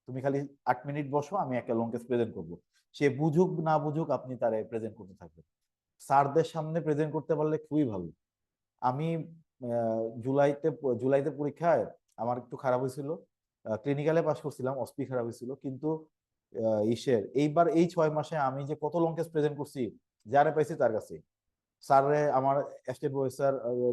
C: তুমি খালি 8 মিনিট বসো, আমি একটা লং কেস প্রেজেন্ট করবো। সে বুঝুক না বুঝুক আপনি তারে প্রেজেন্ট করতে থাকবেন। স্যারদের সামনে প্রেজেন্ট করতে পারলে খুবই ভালো। আমি জুলাইতে জুলাইতে পরীক্ষায় আমার একটু খারাপ হয়েছিল, ক্লিনিক্যালে পাস করছিলাম, অসপি খারাপ হয়েছিল, কিন্তু এইবার এই 6 মাসে আমি যে কত লং কেস প্রেজেন্ট করছি, যারে পাইছি তার কাছে। স্যারে আমার অ্যাসিস্ট্যান্ট প্রফেসর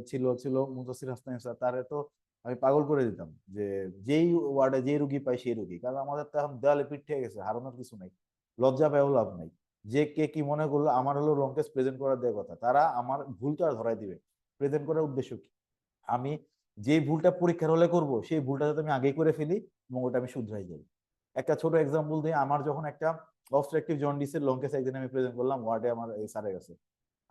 C: ছিল ছিল মুদাসির হাসান স্যার, তারে তো আমি পাগল করে দিতাম যে যেই ওয়ার্ডে যে রুগী পাই সেই রুগী, কারণ আমাদের তো এখন দেওয়ালে পিঠ থেকে গেছে, হারানোর কিছু নাই, লজ্জা পেয়েও লাভ নাই। যে কে কি মনে করলো, আমার হলো লং কেস প্রেজেন্ট করার দেওয়ার কথা, তারা আমার ভুলটা ধরাই দিবে। প্রেজেন্ট করার উদ্দেশ্য কি, আমি যে ভুলটা পরীক্ষার হলে করব সেই ভুলটা যাতে আমি আগেই করে ফেলি এবং ওটা আমি শুধরাই যাই। একটা ছোট এক্সাম্পল দিই, আমার যখন একটা অবস্ট্রাকটিভ জন্ডিসের লং কেস একদিন আমি প্রেজেন্ট করলাম ওয়ার্ডে আমার এই স্যারের কাছে।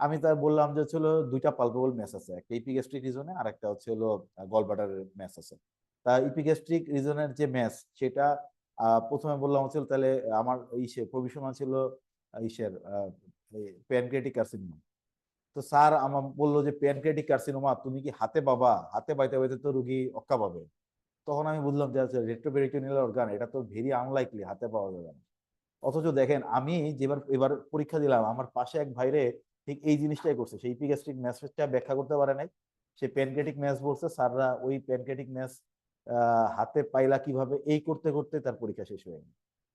C: আমি তার বললাম যে হলো দুইটা পালপেবল ম্যাচ আছে, একটা ইপিগ্যাস্ট্রিক রিজনে আর একটা হচ্ছে হলো গলব্লাডারের ম্যাচ আছে। তা ইপিগ্যাস্ট্রিক রিজনের যে ম্যাচ সেটা প্রথমে বললাম হচ্ছে তাহলে আমার প্রভিশনাল ছিল ইসের প্যানক্রিয়াটিক কার্সিনোমা। তো স্যার আমার বললো যে প্যানক্রিয়াটিক কার্সিনোমা তুমি কি হাতে পাবা, হাতে পাইতে পাইতে তো রুগী অক্কা পাবে। তখন আমি বুঝলাম যে আচ্ছা রেট্রোপেরিটোনিয়াল অর্গান, এটা তো ভেরি আনলাইকলি, হাতে পাওয়া যাবে না। অথচ দেখেন আমি যেবার এবার পরীক্ষা দিলাম, আমার পাশে এক ভাইরে ঠিক এই জিনিসটাই করছে, সেই ইপিগ্যাস্ট্রিক ম্যাচটা ব্যাখ্যা করতে পারে নাই, সে প্যানক্রিয়াটিক ম্যাচ বলছে, স্যাররা ওই প্যানক্রিয়াটিক ম্যাচ হাতে পাইলা কিভাবে, এই করতে করতে তার পরীক্ষা শেষ হয়ে গেল।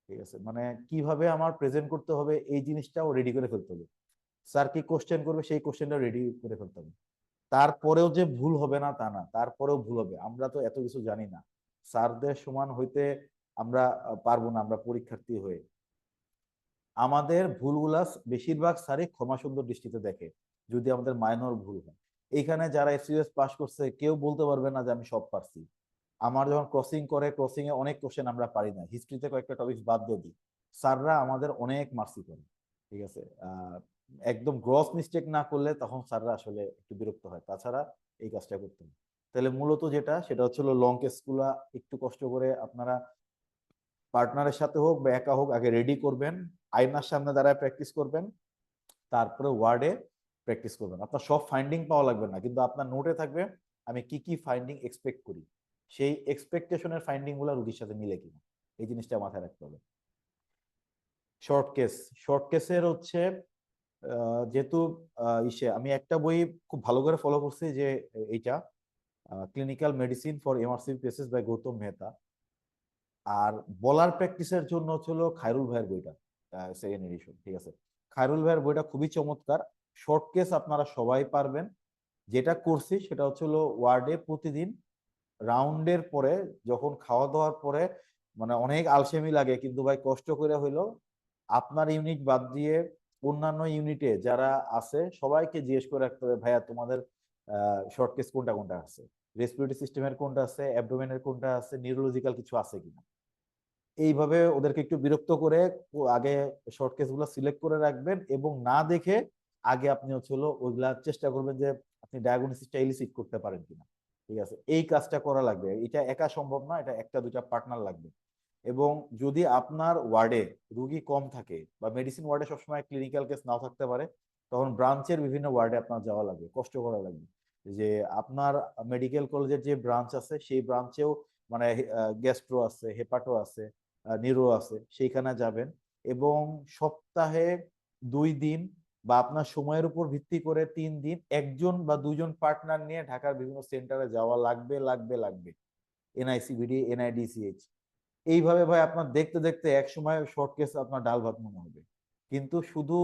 C: ঠিক আছে, মানে কিভাবে আমার প্রেজেন্ট করতে হবে এই জিনিসটাও রেডি করে ফেলতে হবে। স্যার কি কোশ্চেন করবে সেই কোশ্চেনটা রেডি করে ফেলতে হবে। তারপরেও যে ভুল হবে না তা না, তারপরেও ভুল হবে, আমরা তো এত কিছু জানি না, স্যারদের সমান হইতে আমরা পারবো না, আমরা পরীক্ষার্থী হয়ে। আমাদের ভুলগুলা বেশিরভাগ স্যারই ক্ষমা সুন্দর দৃষ্টিতে দেখে, যদি আমাদের মাইনর ভুল হয়। এইখানে যারা এফসিএস পাস করছে কেউ বলতে পারবে না যে আমি সব পারছি। আমার যখন ক্রসিং করে, ক্রসিং এ অনেক কোশ্চেন আমরা পারি না, হিস্ট্রিতে কয়েকটা টপিক বাদ দিয়ে দিই, স্যাররা আমাদের অনেক মার্সি করে। ঠিক আছে, একদম গ্রস মিস্টেক না করলে তখন স্যাররা আসলে একটু বিরক্ত হয়, তাছাড়া এই কাজটা করতে হবে। তাহলে মূলত যেটা সেটা হচ্ছে লং কেস গুলা একটু কষ্ট করে আপনারা পার্টনারের সাথে হোক বা একা হোক আগে রেডি করবেন, আয়নার সামনে দাঁড়ায় প্র্যাকটিস করবেন, তারপরে ওয়ার্ডে প্র্যাকটিস করবেন। আপনার সব ফাইন্ডিং পাওয়া লাগবে না, কিন্তু আপনার নোটে থাকবে আমি কি কি ফাইন্ডিং এক্সপেক্ট করি, সেই এক্সপেকটেশনের ফাইন্ডিং গুলো রুগীর সাথে মিলে কিনা, এই জিনিসটা মাথায় রাখতে হবে। শর্ট কেস, শর্ট কেসের হচ্ছে যেহেতু আমি একটা বই খুব ভালো করে ফলো করছি, যে এইটা clinical medicine for immersive cases by Gautam Mehta. আর বলার প্র্যাকটিসের জন্য ছিল খায়রুল ভাইয়ের বইটা, সেকেন্ড এডিশন। ঠিক আছে, খায়রুল ভাইয়ের বইটা খুবই চমৎকার। শর্ট কেস আপনারা সবাই পারবেন। যেটা করছি সেটা হচ্ছে হলো ওয়ার্ডে প্রতিদিন রাউন্ডের পরে, যখন খাওয়া দাওয়ার পরে মানে অনেক আলসেমি লাগে, কিন্তু ভাই কষ্ট করে হইলো আপনার ইউনিট বাদ দিয়ে অন্যান্য ইউনিটে যারা আছে সবাইকে জিজ্ঞেস করে রাখতে হবে, ভাইয়া তোমাদের শর্ট কেস কোনটা কোনটা আছে, রেসপিরেটরি সিস্টেমের কোনটা আছে, অ্যাবডোমেনের কোনটা আছে, নিউরোলজিক্যাল কিছু আছে কিনা। এইভাবে ওদেরকে একটু বিরক্ত করে আগে শর্ট কেস গুলো সিলেক্ট করে রাখবেন, এবং না দেখে আগে আপনি হচ্ছে হলো ওইগুলা চেষ্টা করবেন যে আপনি ডায়াগনোসিসটা এলিসিট করতে পারেন কিনা। ঠিক আছে, এই কাজটা করা লাগবে। এটা একা সম্ভব না, এটা একটা দুইটা পার্টনার লাগবে। এবং যদি আপনার ওয়ার্ডে রুগী কম থাকে বা মেডিসিন ওয়ার্ডে সবসময় ক্লিনিক্যাল কেস নাও থাকতে পারে, তখন ব্রাঞ্চের বিভিন্ন ওয়ার্ডে আপনার যাওয়া লাগবে, কষ্ট করা লাগবে। যে আপনার মেডিকেল কলেজের যে ব্রাঞ্চ আছে সেই ব্রাঞ্চেও মানে গ্যাস্ট্রো আছে, হেপাটো আছে, নিউরো আছে, সেইখানে যাবেন। এবং সপ্তাহে 2 দিন বা আপনার সময়ের উপর ভিত্তি করে 3 দিন একজন বা দুইজন পার্টনার নিয়ে ঢাকার বিভিন্ন সেন্টারে যাওয়া লাগবে লাগবে লাগবে। এনআইসিভিডি, এনআইডিসিএইচ, এইভাবে ভাই আপনার দেখতে দেখতে এক সময় শর্ট কেস আপনার ডাল ভাত মনে হবে। কিন্তু শুধু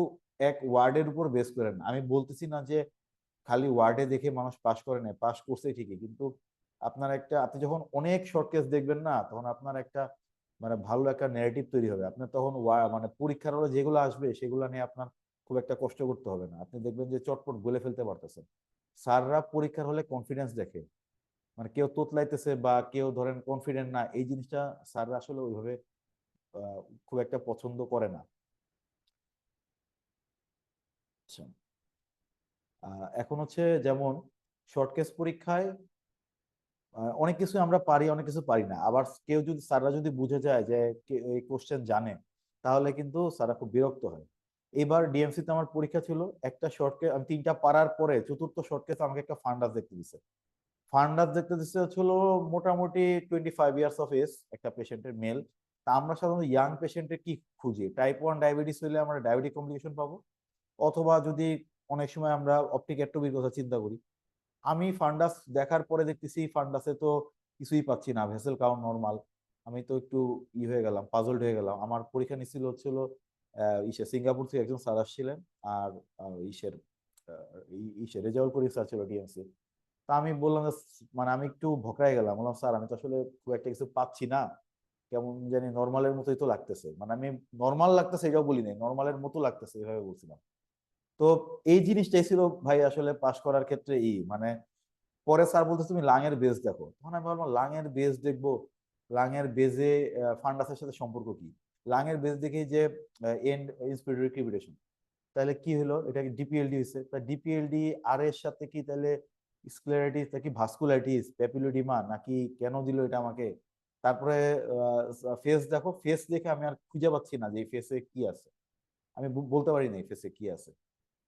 C: এক ওয়ার্ডের উপর বেস করেন, আমি বলতেছি না যে খালি ওয়ার্ডে দেখে মানুষ পাস করে না, পাস করছে ঠিকই, কিন্তু আপনার একটা, আপনি যখন অনেক শর্ট কেস দেখবেন না, তখন আপনার একটা মানে ভালো একটা ন্যারেটিভ তৈরি হবে। আপনার তখন মানে পরীক্ষার হলে যেগুলো আসবে সেগুলো নিয়ে আপনার খুব একটা কষ্ট করতে হবে না, আপনি দেখবেন যে চটপট বলে ফেলতে পারতেছেন। স্যাররা পরীক্ষার হলে কনফিডেন্স দেখে, মানে কেউ তোতলাইতেছে বা কেউ ধরেন কনফিডেন্ট না, এই জিনিসটা স্যাররা আসলে ওইভাবে আহ, খুব একটা পছন্দ করে না। আচ্ছা, এখন হচ্ছে যেমন শর্ট কেস পরীক্ষায় অনেক কিছু আমরা পারি, অনেক কিছু পারি না। আবার কেউ যদি, স্যাররা যদি বুঝে যায় যে এই কোশ্চেন জানে, তাহলে কিন্তু স্যাররা খুব বিরক্ত হয়। এবার ডিএমসি তে আমার পরীক্ষা ছিল, একটা শর্ট কেস আমি 3টা পারার পরে চতুর্থ শর্ট কেস আমাকে একটা ফান্ডাস দেখতে দিছে। ফান্ডাস দেখতে দিচ্ছে হচ্ছিল মোটামুটি 25 ইয়ার্স অফ এজ, একটা পেশেন্টের মেল। তা আমরা সাধারণত ইয়াং পেশেন্টের কি খুঁজি, টাইপ 1 ডায়াবেটিস হলে আমরা ডায়াবেটিক কমপ্লিকেশন পাবো, অথবা যদি অনেক সময় আমরা অপটিক অ্যাট্রোফির কথা চিন্তা করি। আমি ফান্ডাস দেখার পরে দেখতেছি ফান্ডাসে তো কিছুই পাচ্ছি না, ভেসেল কাউন্ট নর্মাল। আমি তো একটু হয়ে গেলাম, পাজলড হয়ে গেলাম। আমার পরীক্ষা নিছিল হচ্ছিল সিঙ্গাপুর থেকে একজন স্যার আসছিলেন, আর ইসের রেজাউল করিম স্যার ছিল ডিএমসি। তা আমি বললাম যে, মানে আমি একটু ভকরাই গেলাম, বললাম স্যার আমি তো আসলে খুব একটা কিছু পাচ্ছি না, কেমন জানি নর্মালের মতোই তো লাগতেছে, মানে আমি নর্মাল লাগতেছে এটাও বলি নাই, নর্মালের মতো লাগতেছে এভাবে বলছিলাম। তো এই জিনিসটাই ছিল ভাই আসলে পাশ করার ক্ষেত্রে মানে পরে স্যার বলতে তুমি লাঙের বেজ দেখো, তখন আমি ভাবলাম লাঙের বেজ দেখবো, লাঙের বেজে ফান্ডাসের সাথে সম্পর্ক কি। লাঙের বেজ দেখি যে এন্ড ইন্সপিরেটরি ক্রিপিটেশন, তাহলে কি হলো, এটা কি ডিপিএলডি হয়েছে, তা ডিপিএলডি আর এর সাথে কি তাহলে স্ক্লেরাইটিস নাকি ভাস্কুলাইটিস প্যাপিলোডিমা নাকি, কেন দিল এটা আমাকে। তারপরে ফেস দেখো, ফেস দেখে আমি আর খুঁজে পাচ্ছি না যে ফেসে কি আছে, আমি বলতে পারি না ফেসে কি আছে।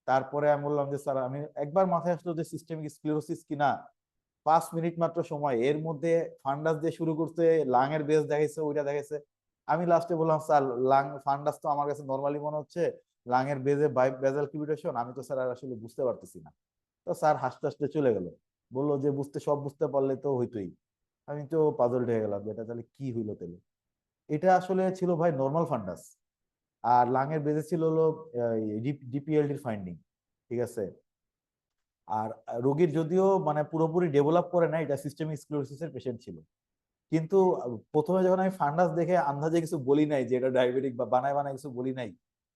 C: তারপরে আমি বললাম যে স্যার, আমি একবার মাথায় আসলো যে সিস্টেমিক স্ক্লেরোসিস কিনা। 5 মিনিট মাত্র সময়, এর মধ্যে ফান্ডাস দিয়ে শুরু করতে, লাংয়ের বেস দেখাইছে, ওইটা দেখাইছে। আমি লাস্টে বললাম স্যার, লাং ফান্ডাস তো আমার কাছে নর্মালি মনে হচ্ছে, লাংয়ের বেজে বেজাল কিউবিটেশন, আমি তো স্যার আর আসলে বুঝতে পারতেছি না। তো স্যার হাসতে হাসতে চলে গেল, বললো যে সব বুঝতে পারলে তো হইতোই। আমি তো পাজল হয়ে গেলাম, এটা তাহলে কি হইলো তাহলে। এটা আসলে ছিল ভাই নর্মাল ফান্ডাস, আর লাংয়ের বেজে ছিল হলো ডিপিএলডির ফাইন্ডিং। ঠিক আছে, আর রোগীর যদিও মানে পুরোপুরি ডেভেলপ করে না, এটা সিস্টেমিক স্ক্লেরোসিসের পেশেন্ট ছিল। কিন্তু প্রথমে যখন আমি ফান্ডাস দেখে আন্দাজে কিছু বলি নাই যে এটা ডায়াবেটিক বা বানায় বানায় কিছু বলি নাই,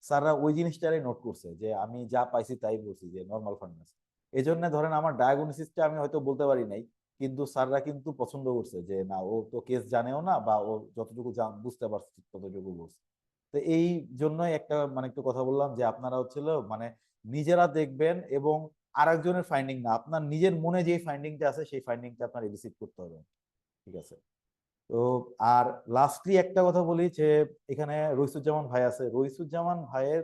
C: স্যাররা ওই জিনিসটাই নোট করছে যে আমি যা পাইছি তাই বলছি যে নর্মাল ফান্ডাস। এই জন্য ধরেন আমার ডায়াগনোসিসটা আমি হয়তো বলতে পারি নাই, কিন্তু স্যাররা কিন্তু পছন্দ করছে যে না, ও তো কেস জানেও না, বা ও যতটুকু বুঝতে পারছে ততটুকু বলছে। তো এই জন্যই একটা মানে একটু কথা বললাম যে আপনারা হচ্ছিল মানে নিজেরা দেখবেন, এবং আরেকজনের ফাইন্ডিং না, আপনার নিজের মনে যে ফাইন্ডিংটা আছে সেই ফাইন্ডিংটা আপনার এলিসিট করতে হবে। ঠিক আছে, তো আর লাস্টলি একটা কথা বলি যে এখানে রইসুজ্জামান ভাই আছে, রইসুজ্জামান ভাইয়ের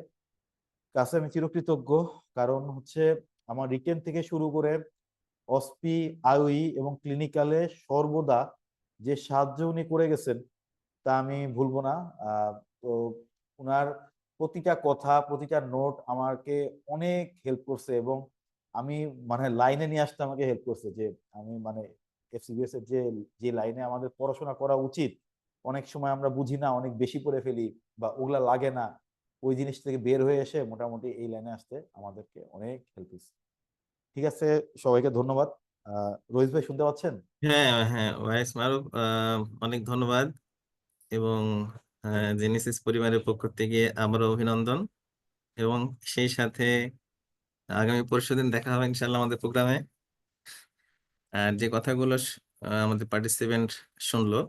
C: কাছে আমি চিরকৃতজ্ঞ। কারণ হচ্ছে আমার রিটেন থেকে শুরু করে অসপি, আইওই এবং ক্লিনিক্যালে সর্বদা যে সাহায্য উনি করে গেছেন তা আমি ভুলবো না। তো উনার প্রতিটা কথা, প্রতিটা নোট আমাকে অনেক হেল্প করছে, এবং আমি মানে লাইনে নিয়ে আসতে আমাকে হেল্প করছে যে আমি মানে এফসিবিএস এর যে যে লাইনে আমাদের পড়াশোনা করা উচিত, অনেক সময় আমরা বুঝি না, অনেক বেশি পড়ে ফেলি বা ওগুলা লাগে না। ওই জিনিস থেকে বের হয়ে এসে মোটামুটি এই লাইনে আসতে আমাদেরকে অনেক হেল্প হয়েছে। ঠিক আছে, সবাইকে ধন্যবাদ। রোহিত ভাই শুনতে পাচ্ছেন?
A: হ্যাঁ হ্যাঁ, ওয়াইস মারুফ, অনেক ধন্যবাদ। এবং জেনেসিস পরিবারের পক্ষ থেকে আবারও অভিনন্দন। এবং সেই সাথে আগামী পরশুদিন দেখা হবে ইনশাল্লাহ আমাদের প্রোগ্রামে। আর যে কথাগুলো আমাদের পার্টিসিপেন্ট শুনলো,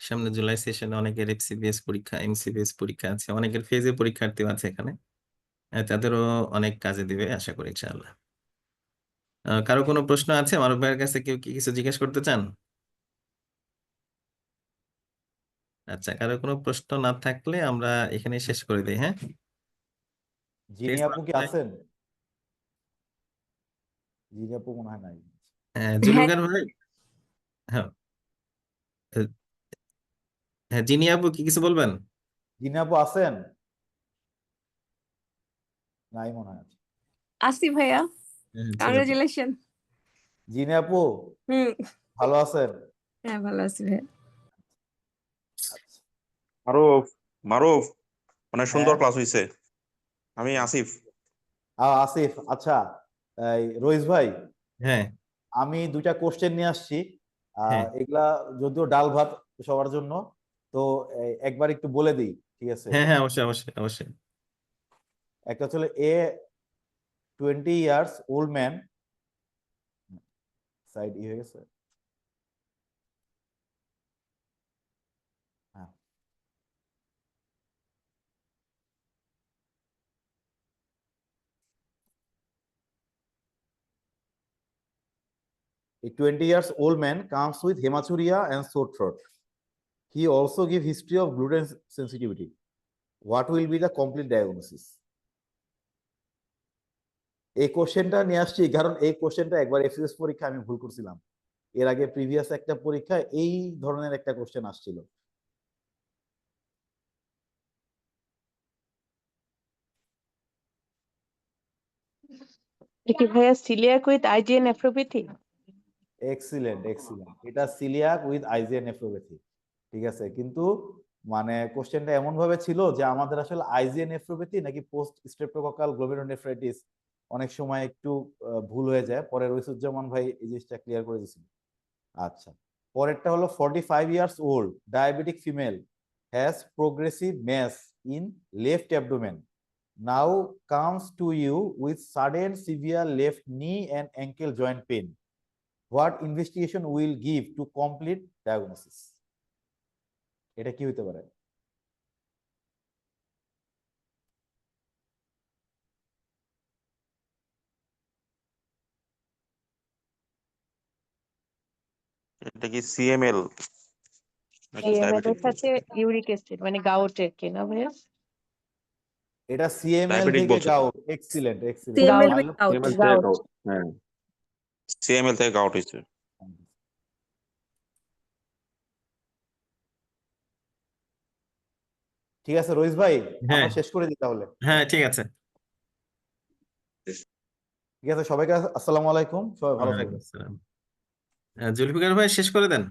A: সামনে জুলাই সেশনে অনেকের এফসিবিএস পরীক্ষা, এমসিবিএস পরীক্ষা আছে, অনেকের ফেজে পরীক্ষার্থীও আছে এখানে। তাদেরও অনেক কাজে দিবে আশা করি ইনশাআল্লাহ। কারো কোনো প্রশ্ন আছে মারুফ ভাইয়ের কাছে? কেউ কি কিছু জিজ্ঞেস করতে চান? আচ্ছা, কারো কোনো প্রশ্ন না থাকলে আমরা এখানে শেষ করে দিই। হ্যাঁ,
C: জিনি আপু কি আছেন? জিনি আপু মনে হয় নাই।
D: হ্যাঁ,
A: জুলফিকার ভাই। হ্যাঁ, হ্যাঁ, জিনি আপু কি কিছু বলবেন?
C: জিনি আপু আছেন? নাই মনে হয়।
D: আসি ভাইয়া,
A: হ্যাঁ, ঠিক আছে।
D: কংগ্রেচুলেশন।
C: জিনি আপু
D: হুম,
C: ভালো আছেন?
D: হ্যাঁ ভালো আছি ভাইয়া।
C: আচ্ছা।
E: মারুফ মারুফ অনেক সুন্দর
C: হ্যাঁ,
E: ক্লাস হয়েছে। আমি আসিফ।
C: আসিফ, আচ্ছা। এই রইস ভাই,
A: হ্যাঁ
C: আমি দুইটা কোশ্চেন নিয়ে আসছি।
A: হ্যাঁ
C: এগুলা যদিও ডাল ভাত সবার জন্য, তো একবার একটু বলে দিই, ঠিক আছে?
A: হ্যাঁ হ্যাঁ, অবশ্যই অবশ্যই অবশ্যই।
C: একটা হচ্ছে এ 20 years old ম্যান, সাইড হয়ে গেছে। হ্যাঁ, a 20 years old man comes with hematuria and sore throat. He also give history of gluten sensitivity. What will be the complete diagnosis? এই কোশ্চেনটা নিয়ে আসছি কারণ এই কোশ্চেনটা একবার এফসিএস পরীক্ষা আমি ভুল করছিলাম। এর আগে প্রিভিয়াস একটা পরীক্ষায় এই ধরনের একটা কোশ্চেন আসছিল।
F: কি ভাইয়া coeliac with IGN nephropathy?
C: Excellent, excellent, এটা সিলিয়াক উইথ আইজিএন নেফ্রোপ্যাথি। ঠিক আছে, কিন্তু মানে কোশ্চেনটা এমন ভাবে ছিল যে আমাদের আসলে আইজিএন নেফ্রোপ্যাথি নাকি পোস্ট স্ট্রেপ্টোককাল গ্লোমেরুলোনেফ্রাইটিস অনেক সময় একটু ভুল হয়ে যায়। পরে রইসুজ্জামান ভাই এই জিনিসটা ক্লিয়ার করে দিয়েছিল। আচ্ছা, পরেরটা হলো 45 years old diabetic female has progressive mass in left abdomen, now comes to you with sudden severe left knee and ankle joint pain. What investigation will give to complete diagnosis? এটা কি হতে পারে?
E: এটা কি সিএমএল নাকি
F: এর
E: diabetic?
F: সাথে uric acid মানে গাউটের কি না ভাইয়া?
C: এটা সিএমএল
E: ডায়াবেটিক
C: থেকে
E: বলছে।
C: Gout. Excellent, excellent.
D: CML
F: Gout.
D: With out.
E: CML থেকে
F: Gout.
E: গাউট। হ্যাঁ, সিএমএল থেকে গাউট হয়েছে।
C: ঠিক আছে রইস ভাই,
A: হ্যাঁ
C: আমরা শেষ করে দিই তাহলে।
A: হ্যাঁ, ঠিক আছে।
C: ঠিক আছে, সবাইকে আসসালামু আলাইকুম, সবাই ভালো
A: ওয়ালাইকুম
C: থাকবেন।
A: আসসালাম। জুলফিকার ভাই শেষ করে দেন।